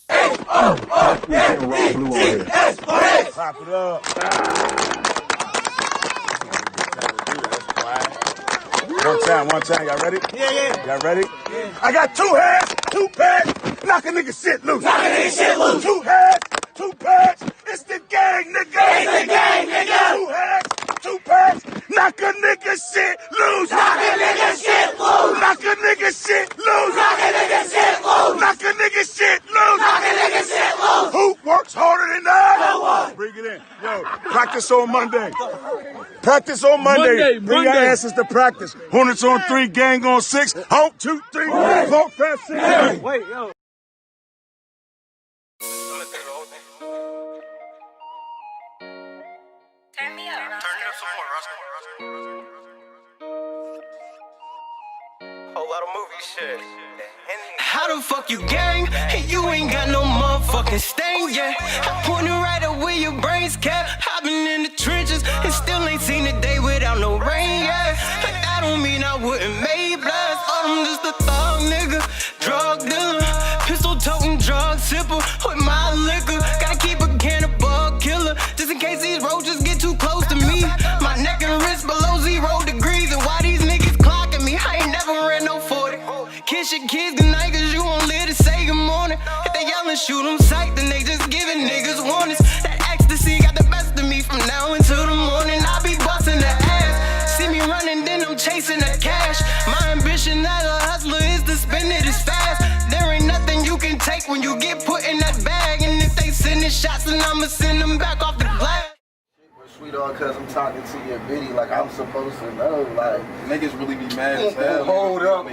Pop it up. One time. Y'all ready? Yeah. Y'all ready? Yeah. I got 2 heads, 2 pads. Knock a nigga shit loose. 2 heads, 2 pads. It's the gang, nigga. 2 heads, 2 pads. Knock a nigga shit loose. Knock a nigga shit loose. Knock a nigga shit loose. Knock a nigga shit loose. Knock a nigga shit loose. Knock a nigga shit loose. Who works harder than that? No one. Bring it in. Yo, practice on Monday. Practice on Monday. Bring your asses to practice. Hornets on 3, gang on 6. Honk 2, 3, 4, 5, 6. Wait, yo. Turn me up. Turn it up some more, Roscoe. Whole lot of movie shit. How the fuck you gang? And you ain't got no motherfucking stain, yeah. I pointed right at where your brains kept. I've been in the trenches and still ain't seen a day without no rain, yeah. Like, that don't mean I wouldn't make blast. I'm just a thug nigga, drug dealer, pistol toting, drug sipper with my liquor. Gotta keep a can of bug killer, just in case these roaches get too close to me. My neck and wrist below 0 degrees, and why these niggas clocking me? I ain't never ran no 40. Kiss your kids. taking shots and I'ma send them back off the glass. Sweetheart, cause I'm talking to your bitty like I'm supposed to know. Like niggas really be mad as hell. Hold up,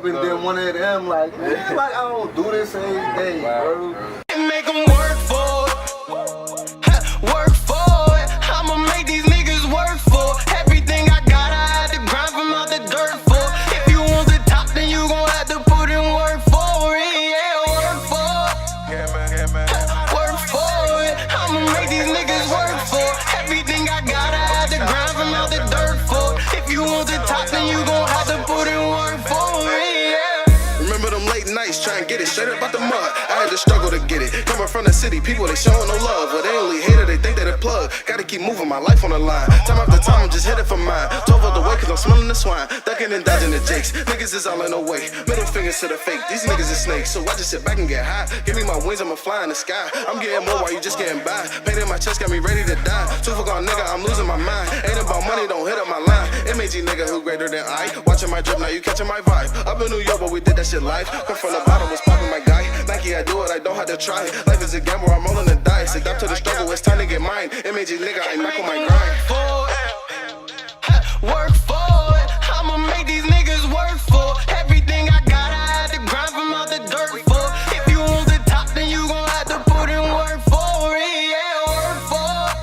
and then one of them like, man, like I don't do this every day, bro. Make them work for it. Work for it. I'ma make these niggas work for it. Everything I got, I had to grind from out the dirt for it. If you want the top, then you gon' have to put in work for it. Yeah, work for it. Work for it. I'ma make these niggas work for it. Everything I got, I had to grind from out the dirt for it. If you want the top, then you gon' have to put in work for it. Yeah. Remember them late nights trying to get it straight up out the mud. I had to struggle to get it. Coming from the city, people they showing no love. But they only hate it, they think they the plug. Gotta keep moving my life on the line. Time after time, I'm just headed for mine. 12 of the way, cause I'm smelling the swine. Ducking and dodging the jakes. Niggas is all in the way. Middle fingers to the fake. These niggas is snakes. So I just sit back and get high. Give me my wings, I'ma fly in the sky. I'm getting more while you just getting by. Pain in my chest got me ready to die. Too far gone nigga, I'm losing my mind. Ain't about money, don't hit up my line. MAG nigga who greater than I. Watching my drip, now you catching my vibe. Up in New York, but we did that shit live. Come from the bottom, was popping my guy. Nike, I do it, I don't have to try. Life is a gamble, I'm rolling the dice. Adapt to the struggle, it's time to get mine. MAG nigga, I ain't back on my grind. Work for it. I'ma make these niggas work for it. Everything I got, I had to grind from out the dirt for it. If you want the top, then you gon' have to put in work for it. Yeah, work for it.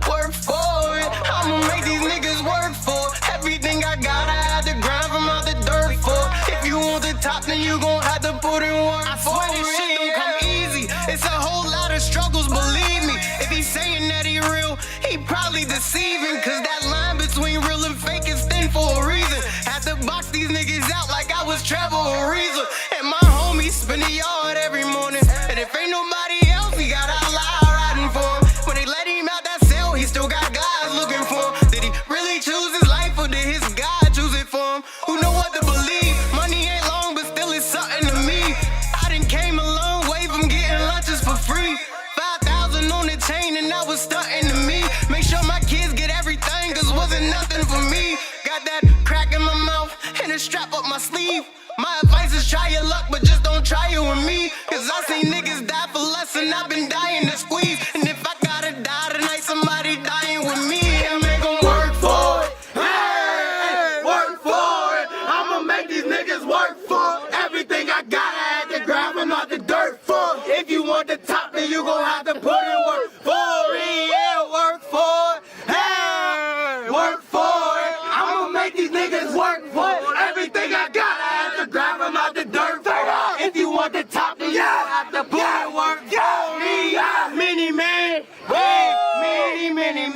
Work for it. I'ma make these niggas work for it. Everything I got, I had to grind from out the dirt for it. If you want the top, then you gon' have to put in work for it. I swear this shit don't come easy. It's a whole lot of struggles, believe me. If he's saying that he real, he probably deceiving. Cause that line between real and fake is thin for a reason. Had to box these niggas out like I was Trevor or Reason. And my homies spin the yard every morning. And if ain't nobody else, he got out loud riding for him. When they let him out that cell, he still got guys looking for him. Did he really choose his life or did his God choose it for him? Who know what to believe? Money ain't long, but still it's something to me. I done came a long way from getting lunches for free. 5,000 on the chain and I was stunting to me. Make sure my kids get everything, cause wasn't nothing for me. Got that crack in my mouth and a strap up my sleeve. My advice is try your luck, but just don't try it with me. Cause I seen niggas die for less and I've been dying to squeeze. And if I gotta die tonight, somebody dying with me. And make them work for it. Hey, work for it. I'ma make these niggas work for it. Everything I got, I had to grab them out the dirt for it. If you want the top, then you gon' have to put in work for it. Yeah, work for it. Hey, work for it. I'ma make these niggas work for it. Everything I got, I had to grab them out the dirt for it. If you want the top, then you gon' have to put in work for me. Many man, hey, many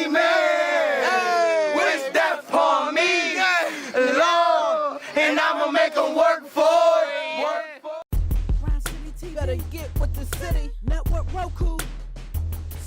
man. Wish death for me, Lord, and I'ma make them work for it. Work for You better get with the city. Network Roku.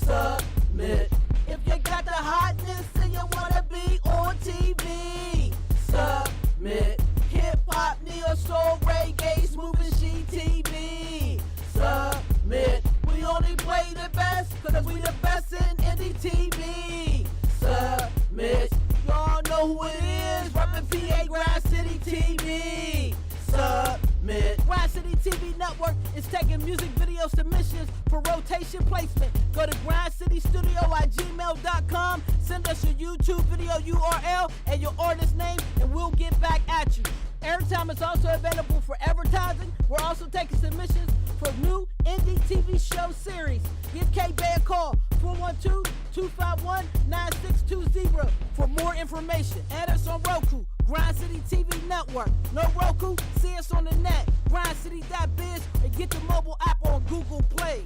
Submit. If you got the hotness and you wanna be on TV. Submit. Hip hop, neo soul, reggae, smooth machine TV. Submit. We only play the best, cause we the best in indie TV. Submit. Y'all know who it is. Reppin' PA Grass City TV. Submit. Grass City TV Network is taking music video submissions for rotation placement. Go to grindcitystudio@gmail.com. Send us your YouTube video URL and your artist name, and we'll get back at you. Airtime is also available for advertising. We're also taking submissions for new indie TV show series. Give K-Bay a call, 412-251-9620 for more information. Add us on Roku, Grind City TV Network. No Roku? See us on the net, grindcity.biz, and get the mobile app on Google Play.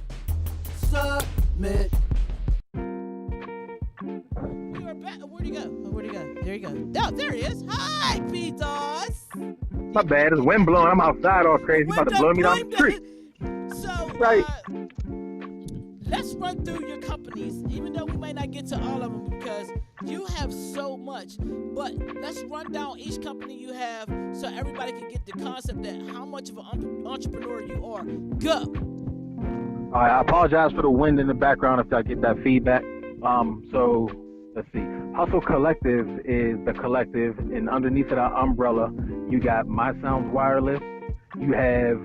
Submit. We are back. Where'd he go? Oh, where'd he go? There he go. Oh, there he is. Hi, P-Dawes. My bad. It's wind blowing. I'm outside all crazy. About to blow me down the street. So, right. Let's run through your companies, even though we may not get to all of them because you have so much. But let's run down each company you have so everybody can get the concept that how much of an entrepreneur you are. Go. All right, I apologize for the wind in the background if I get that feedback. So let's see. Hustle Collective is the collective, and underneath that umbrella, you got My Sounds Wireless, You have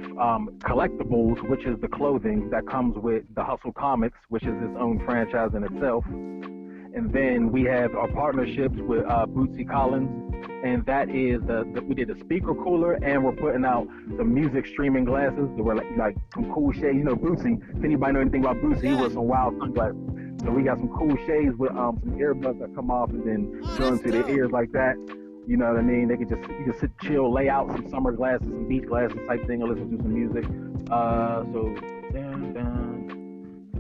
collectibles, which is the clothing that comes with the Hustle Comics, which is its own franchise in itself. And then we have our partnerships with Bootsy Collins, and that is we did a speaker cooler, and we're putting out some music streaming glasses that were like some cool shades. You know, Bootsy. If anybody know anything about Bootsy, he wears some wild sunglasses. So we got some cool shades with some earbuds that come off and then go into their ears like that. You know what I mean? They could just you can sit, chill, lay out some summer glasses, some beach glasses type thing, and listen to some music. So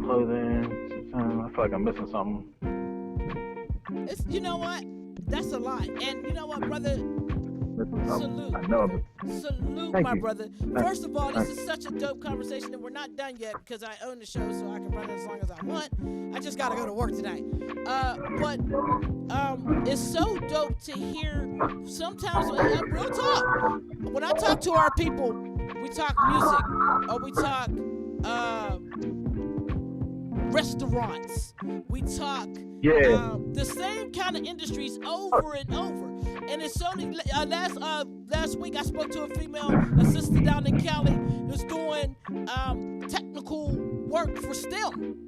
clothing. I feel like I'm missing something. It's, you know what? That's a lot. And you know what, brother? Salute. I know. Salute, Thank my you. brother. First of all, this is such a dope conversation, and we're not done yet because I own the show, so I can run it as long as I want. I just got to go to work tonight. But it's so dope to hear sometimes, real talk. When I talk to our people, we talk music, or we talk restaurants. We talk the same kind of industries over and over. And it's only last week I spoke to a female assistant down in Cali who's doing technical work for STEM.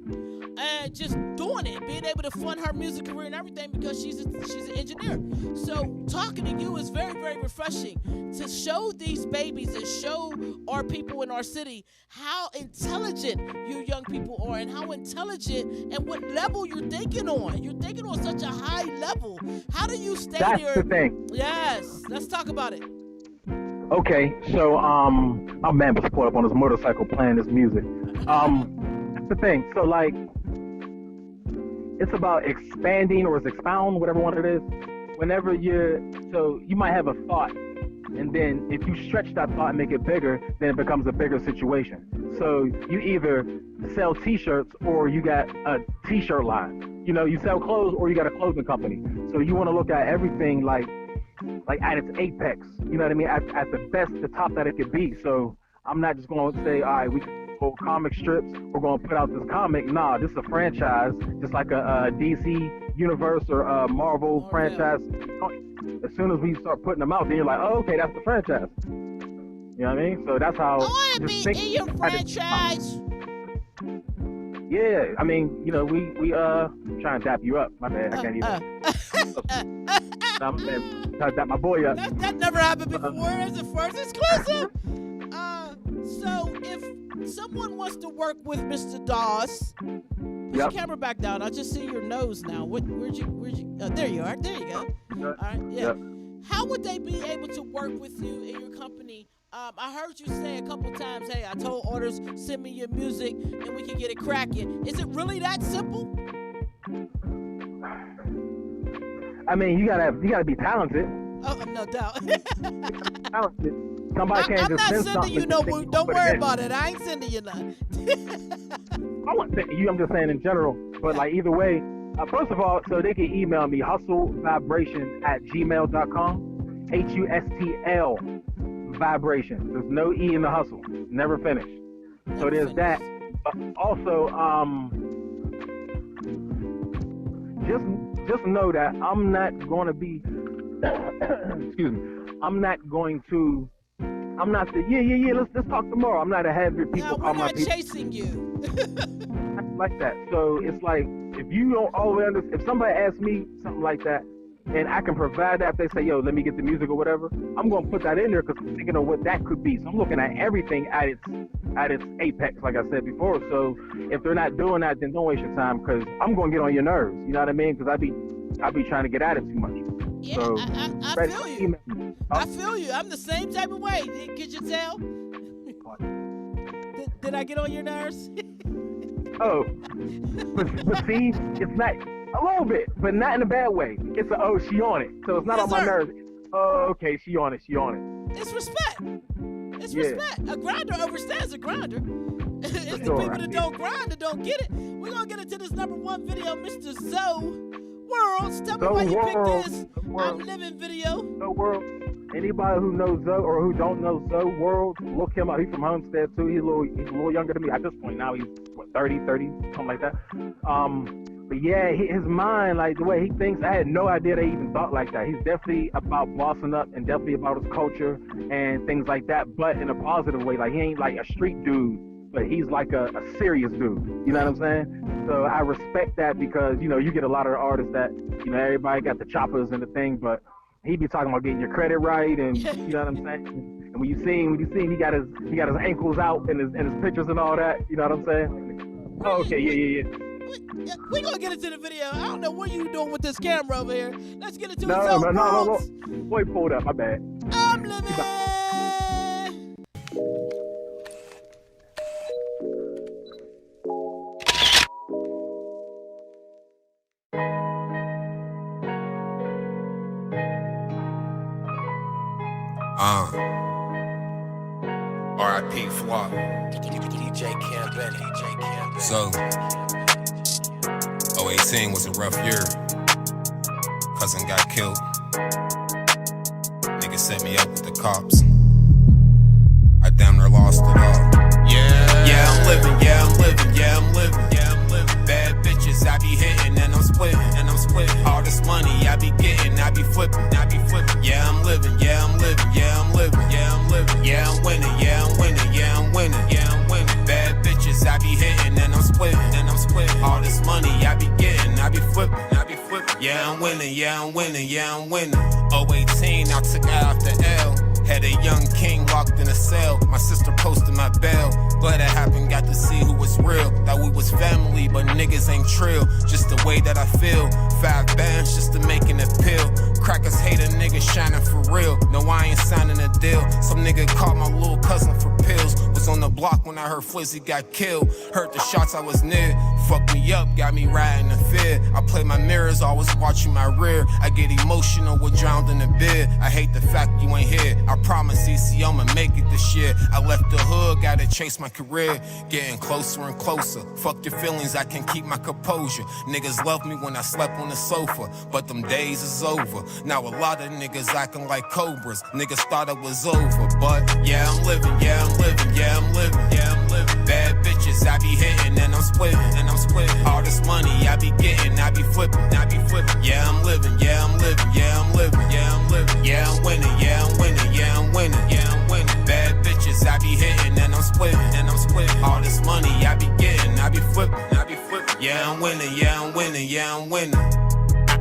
And just doing it, being able to fund her music career and everything because she's an engineer. So talking to you is very, very refreshing to show these babies and show our people in our city how intelligent you young people are and how intelligent and what level you're thinking on. You're thinking on such a high level. How do you stay there? That's the thing. Yes, let's talk about it. Okay, so my man was caught up on his motorcycle playing his music. That's the thing. So like, it's about expanding or expound, whatever one it is. Whenever you might have a thought, and then if you stretch that thought and make it bigger, then it becomes a bigger situation. So you either sell T-shirts or you got a T-shirt line. You know, you sell clothes or you got a clothing company. So you want to look at everything like at its apex. You know what I mean? At the best, the top that it could be. So I'm not just going to say, all right, we go comic strips, we're going to put out this comic. Nah, this is a franchise, just like a DC Universe or a Marvel franchise. As soon as we start putting them out, then you're like, oh, okay, that's the franchise. You know what I mean? So that's how. I want to be in your franchise. Yeah, I mean, you know, we trying to dap you up. My bad, I can't even. I'm trying to dap my boy up. That never happened before. It's the first exclusive. So if someone wants to work with Mr. Dawes, put your camera back down. I just see your nose now. Where'd you? There you are. There you go. All right. Yeah. How would they be able to work with you in your company? I heard you say a couple times, hey, I told orders, send me your music and we can get it cracking. Is it really that simple? I mean, you gotta be talented. Oh, no doubt. Talented. Somebody can't I'm just not send sending you no. Don't worry about it. I ain't sending you none. I wasn't saying you. I'm just saying in general. But like either way, first of all, so they can email me hustlevibration@gmail.com. HUSTL vibration. There's no E in the hustle. Never finished. So there's that. Also, just know that I'm not going to be. Excuse me. I'm not the let's talk tomorrow. I'm not a have your people call my people. We're not chasing you. Like that. So it's like if you don't always understand, if somebody asks me something like that, and I can provide that, if they say, yo, let me get the music or whatever, I'm gonna put that in there because I'm thinking of what that could be. So I'm looking at everything at its apex, like I said before. So if they're not doing that, then don't waste your time because I'm gonna get on your nerves. You know what I mean? Because I be trying to get at it too much. Yeah, so, I feel you. I feel you. I'm the same type of way. Could you tell? Did I get on your nerves? Oh, but see, it's not a little bit, but not in a bad way. It's she on it. So it's not on my nerves. Oh, okay, she on it. It's respect. It's respect. A grinder understands a grinder. It's the people that don't grind that don't get it. We're gonna get into this #1 video, Mr. Zoe Worlds. Tell me why you picked this I'm Living video. Zoe World. Anybody who knows Zoe or who don't know Zoe World, look him up. He's from Homestead too. He's a little younger than me at this point. Now he's 30, something like that. But yeah, his mind, like the way he thinks, I had no idea they even thought like that. He's definitely about bossing up and definitely about his culture and things like that, but in a positive way. Like he ain't like a street dude, but he's like a serious dude. You know what I'm saying? So I respect that because, you know, you get a lot of artists that, you know, everybody got the choppers and the thing, but he be talking about getting your credit right and you know what I'm saying? And when you see him, he got his ankles out and his pictures and all that. You know what I'm saying? Oh, okay, yeah. We're going to get into the video. I don't know what you doing with this camera over here. Let's get into it. No. Boy, pulled up. My bad. I'm living. R.I.P. Flop. DJ Campbell. So, 018 was a rough year. Cousin got killed. Niggas set me up with the cops. I damn near lost it all. Yeah, I'm living. Bad bitches, I be hitting and I'm splitting. All this money, I be getting, I be flipping. Yeah, I'm living. Yeah, I'm winning. Bad bitches, I be hitting and I'm splitting. All this money, I be getting, I be flipping. Yeah, I'm winning. 018, I took out the L. Had a young king locked in a cell. My sister posted my bail. Glad it happened, got to see who was real. Thought we was family, but niggas ain't trill. Just the way that I feel. 5 bands just to make an appeal. Crackers hate a nigga shining for real. No, I ain't signing a deal. Some nigga called my little cousin for pills. Was on the block when I heard Flizzy got killed. Heard the shots, I was near. Fucked me up, got me riding in fear. I play my mirrors, always watching my rear. I get emotional when drowned in the beer. I hate the fact you ain't here. I promise EC I'ma make it this year. I left the hood, gotta chase my career. Getting closer and closer. Fuck your feelings, I can keep my composure. Niggas loved me when I slept on the sofa, but them days is over. Now a lot of niggas acting like cobras. Niggas thought it was over, but yeah, I'm living. Bad bitches, I be hitting and I'm splitting. All this money, I be getting, I be flipping. Yeah, I'm living. Yeah, I'm winning. Bad bitches, I be hitting and I'm splitting. All this money, I be getting, I be flipping. Yeah, I'm winning.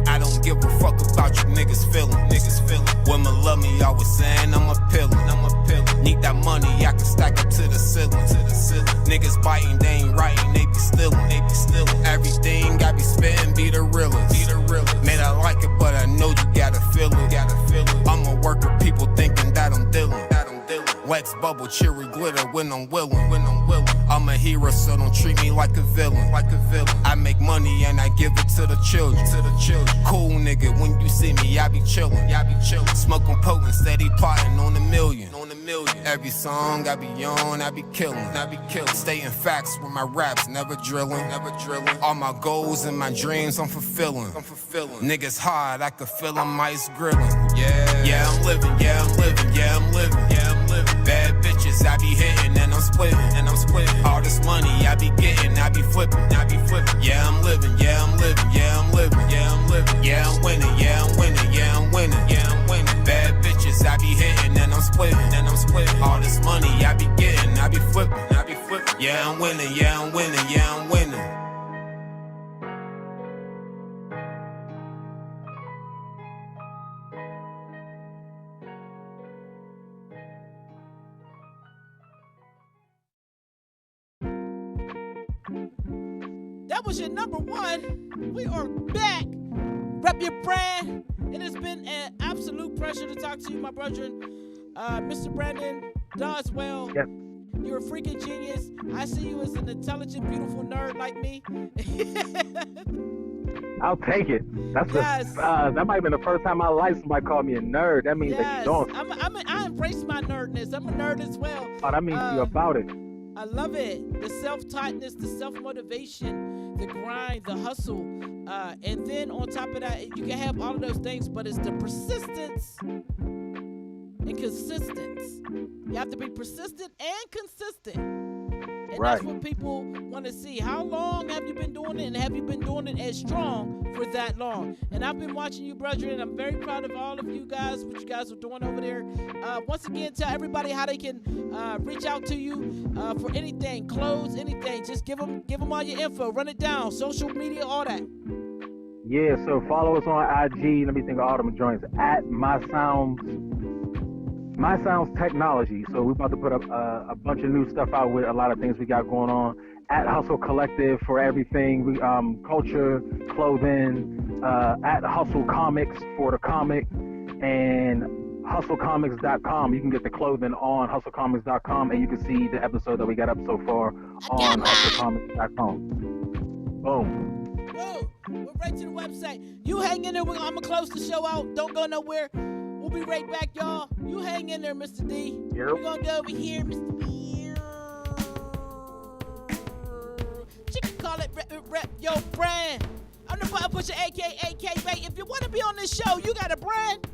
I don't give a fuck about you niggas feeling. Women love me, always saying I'm a pillin'. Need that money, I can stack up to the ceiling. Niggas biting, they ain't writing, they be stealing. Everything I be spitting be the realest. Man, I like it, but I know you gotta feel it. I'm a worker, people thinking that I'm dealing. Wax bubble, cherry glitter when I'm willing. I'm a hero, so don't treat me like a villain. I make money and I give it to the children. Cool nigga, when you see me, I be chillin'. Smoking potent, steady plotting on a million. Every song I be on, I be killing. Stating facts with my raps, never drilling. All my goals and my dreams I'm fulfilling. Niggas hard, I can feel them ice grilling. Yeah, I'm living. Bad bitches, I be hitting and I'm splitting. All this money, I be getting, I be flipping. Yeah, I'm living. Yeah, I'm winning. Bad bitches, I be hitting and I'm splitting. All this money, I be getting, I be flipping. Yeah, I'm winning. That was your number one. We are back. Rep your brand. It has been an absolute pleasure to talk to you, my brethren. Mr. Brandon Doswell. Yes. You're a freaking genius. I see you as an intelligent, beautiful nerd like me. I'll take it. That might have been the first time in my life somebody called me a nerd. That means that you don't. I embrace my nerdness. I'm a nerd as well. Oh, that means you're about it. I love it. The self-tightness, the self-motivation, the grind, the hustle. And then on top of that, you can have all of those things, but it's the persistence and consistence. You have to be persistent and consistent. And that's what people want to see. How long have you been doing it, and have you been doing it as strong for that long? And I've been watching you, brethren, and I'm very proud of all of you guys, what you guys are doing over there. Once again, tell everybody how they can reach out to you for anything, clothes, anything. Just give them all your info. Run it down. Social media, all that. Yeah, so follow us on IG. Let me think of all them joints. At My Sounds Technology. So we're about to put up a bunch of new stuff out with a lot of things we got going on. At Hustle Collective for everything. We culture, clothing. At Hustle Comics for the comic. And hustlecomics.com. You can get the clothing on hustlecomics.com, and you can see the episode that we got up so far on hustlecomics.com. Boom. Whoa, we're right to the website. You hang in there. I'm going to close the show out. Don't go nowhere. We'll be right back, y'all. You hang in there, Mr. D. Yep. We're going to go over here, Mr. B. You can call it rep your brand. I'm the button pusher, a.k.a. K-Bait. If you want to be on this show, you got a brand.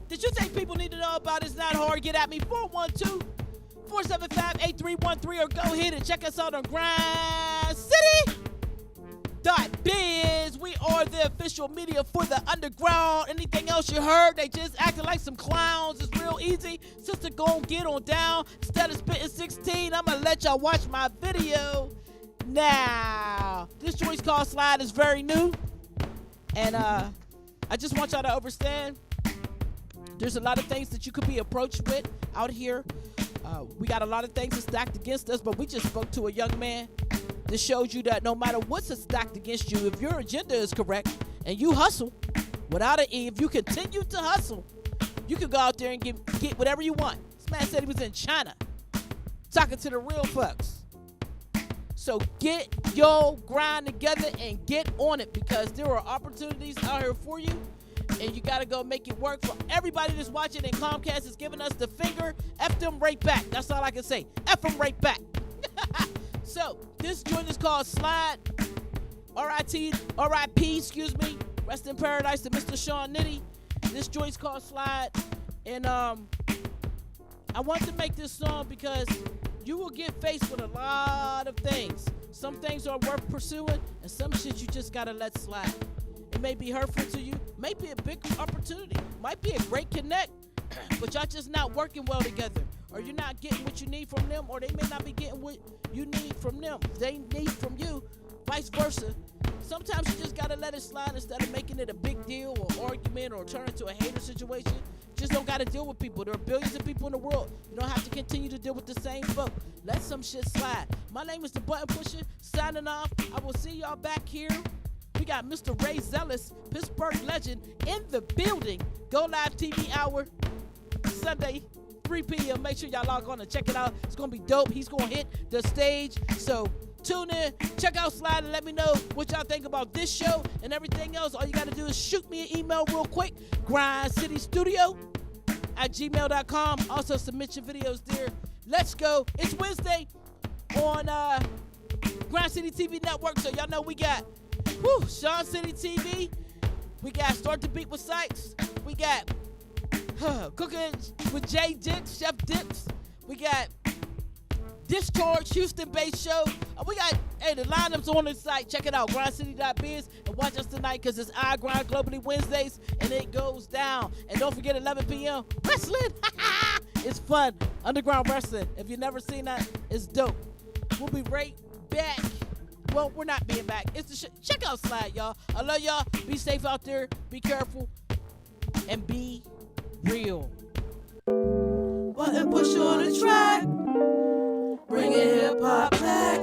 Did you think people need to know about It's Not Hard? Get at me, 412-475-8313, or go ahead and check us out on grindcity.biz. We are the official media for the underground. Anything else you heard, they just acting like some clowns. It's real easy. Sister, gon' get on down. Instead of spitting 16, I'm gonna let y'all watch my video. Now, this choice called Slide is very new. And I just want y'all to understand, there's a lot of things that you could be approached with out here. We got a lot of things that's stacked against us, but we just spoke to a young man. This shows you that no matter what's stacked against you, if your agenda is correct and you hustle, without an E, if you continue to hustle, you can go out there and get whatever you want. This man said he was in China talking to the real folks. So get your grind together and get on it, because there are opportunities out here for you. And you got to go make it work. For everybody that's watching, and Comcast is giving us the finger, F them right back. That's all I can say. F them right back. So, this joint is called Slide. R.I.P., excuse me. Rest in paradise to Mr. Sean Nitty. This joint's called Slide. And I want to make this song because you will get faced with a lot of things. Some things are worth pursuing, and some shit you just got to let slide. It may be hurtful to you, may be a big opportunity, might be a great connect, but y'all just not working well together, or you're not getting what you need from them, or they may not be getting what you need from them. They need from you, vice versa. Sometimes you just gotta let it slide instead of making it a big deal or argument or turn it to a hater situation. Just don't gotta deal with people. There are billions of people in the world. You don't have to continue to deal with the same folk. Let some shit slide. My name is the Button Pusher, signing off. I will see y'all back here. We got Mr. Ray Zealous, Pittsburgh legend, in the building. Go Live TV Hour, Sunday, 3 p.m. Make sure y'all log on and check it out. It's going to be dope. He's going to hit the stage. So tune in, check out Slide, and let me know what y'all think about this show and everything else. All you got to do is shoot me an email real quick, grindcitystudio@gmail.com. Also, submit your videos there. Let's go. It's Wednesday on Grind City TV Network, so y'all know we got Sean City TV. We got Start the Beat with Sykes. We got Cooking with Jay Dix, Chef Dix. We got Discharge, Houston-based show. We got, the lineup's on the site. Check it out, grindcity.biz, and watch us tonight, because it's I Grind Globally Wednesdays, and it goes down. And don't forget, 11 p.m., wrestling. It's fun. Underground wrestling. If you've never seen that, it's dope. We'll be right back. Well, we're not being back. It's the check out Slide, y'all. I love y'all. Be safe out there. Be careful. And be real. Button push on the track. Bringing hip hop back.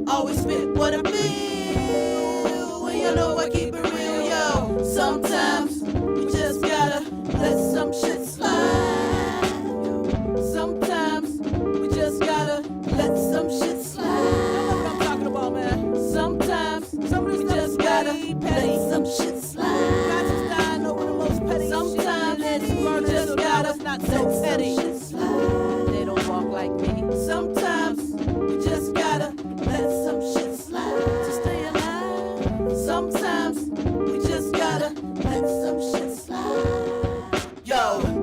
Always spit what I feel. When you know I keep it real, yo. Sometimes you just gotta let some shit slide. Sometimes we just gotta let some shit slide. Sometimes we just gotta let some shit slide. Sometimes we just gotta not so petty. They don't walk like me. Sometimes we just gotta let some shit slide to stay alive. Sometimes we just gotta let some shit slide. Yo.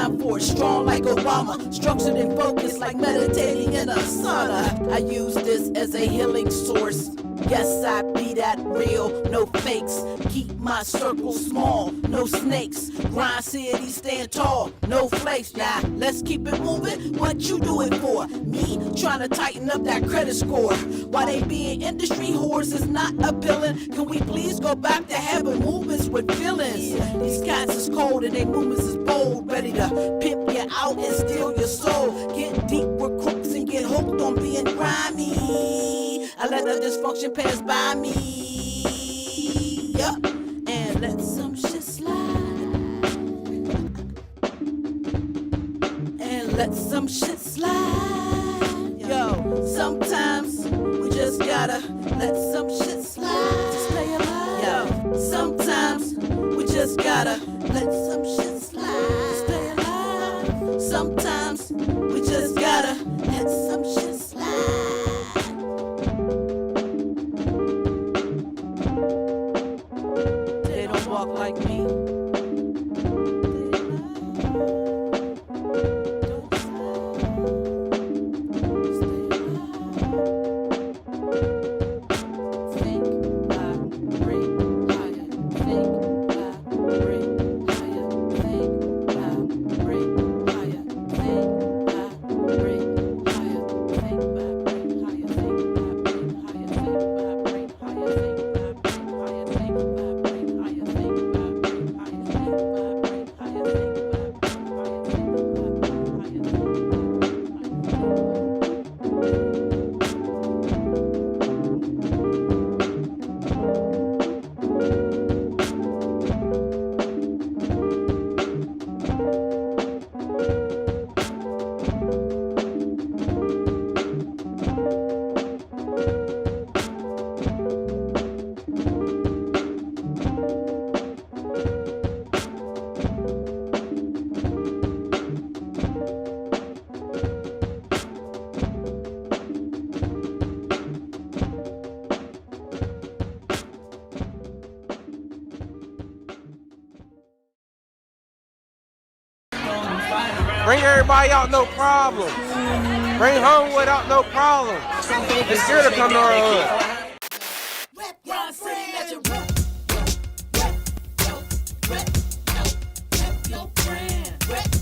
time for it. Strong like Obama, structured and focused like meditating in a sauna. I use this as a healing source. Yes, I be that real, no fakes. Keep my circle small, no snakes. Grind city, stand tall, no flakes. Now, let's keep it moving. What you do it for? Me trying to tighten up that credit score. Why they being industry whores is not appealing. Can we please go back to having movements with feelings? These cats is cold and they movements is bold. Ready to pimp you out and steal your soul. Get deep with crooks and get hooked on being grimy. I let the dysfunction pass by me, yup, and let some shit slide, and let some shit slide. Yo, sometimes we just gotta let some shit slide to stay alive. Yo, sometimes we just gotta let some shit slide to stay alive. Sometimes we just gotta let some shit slide. Walk like me. Bring everybody out, no problem. Bring home without no problem. It's scared to come to our hood. Rep your city, let your rep your brand. Rep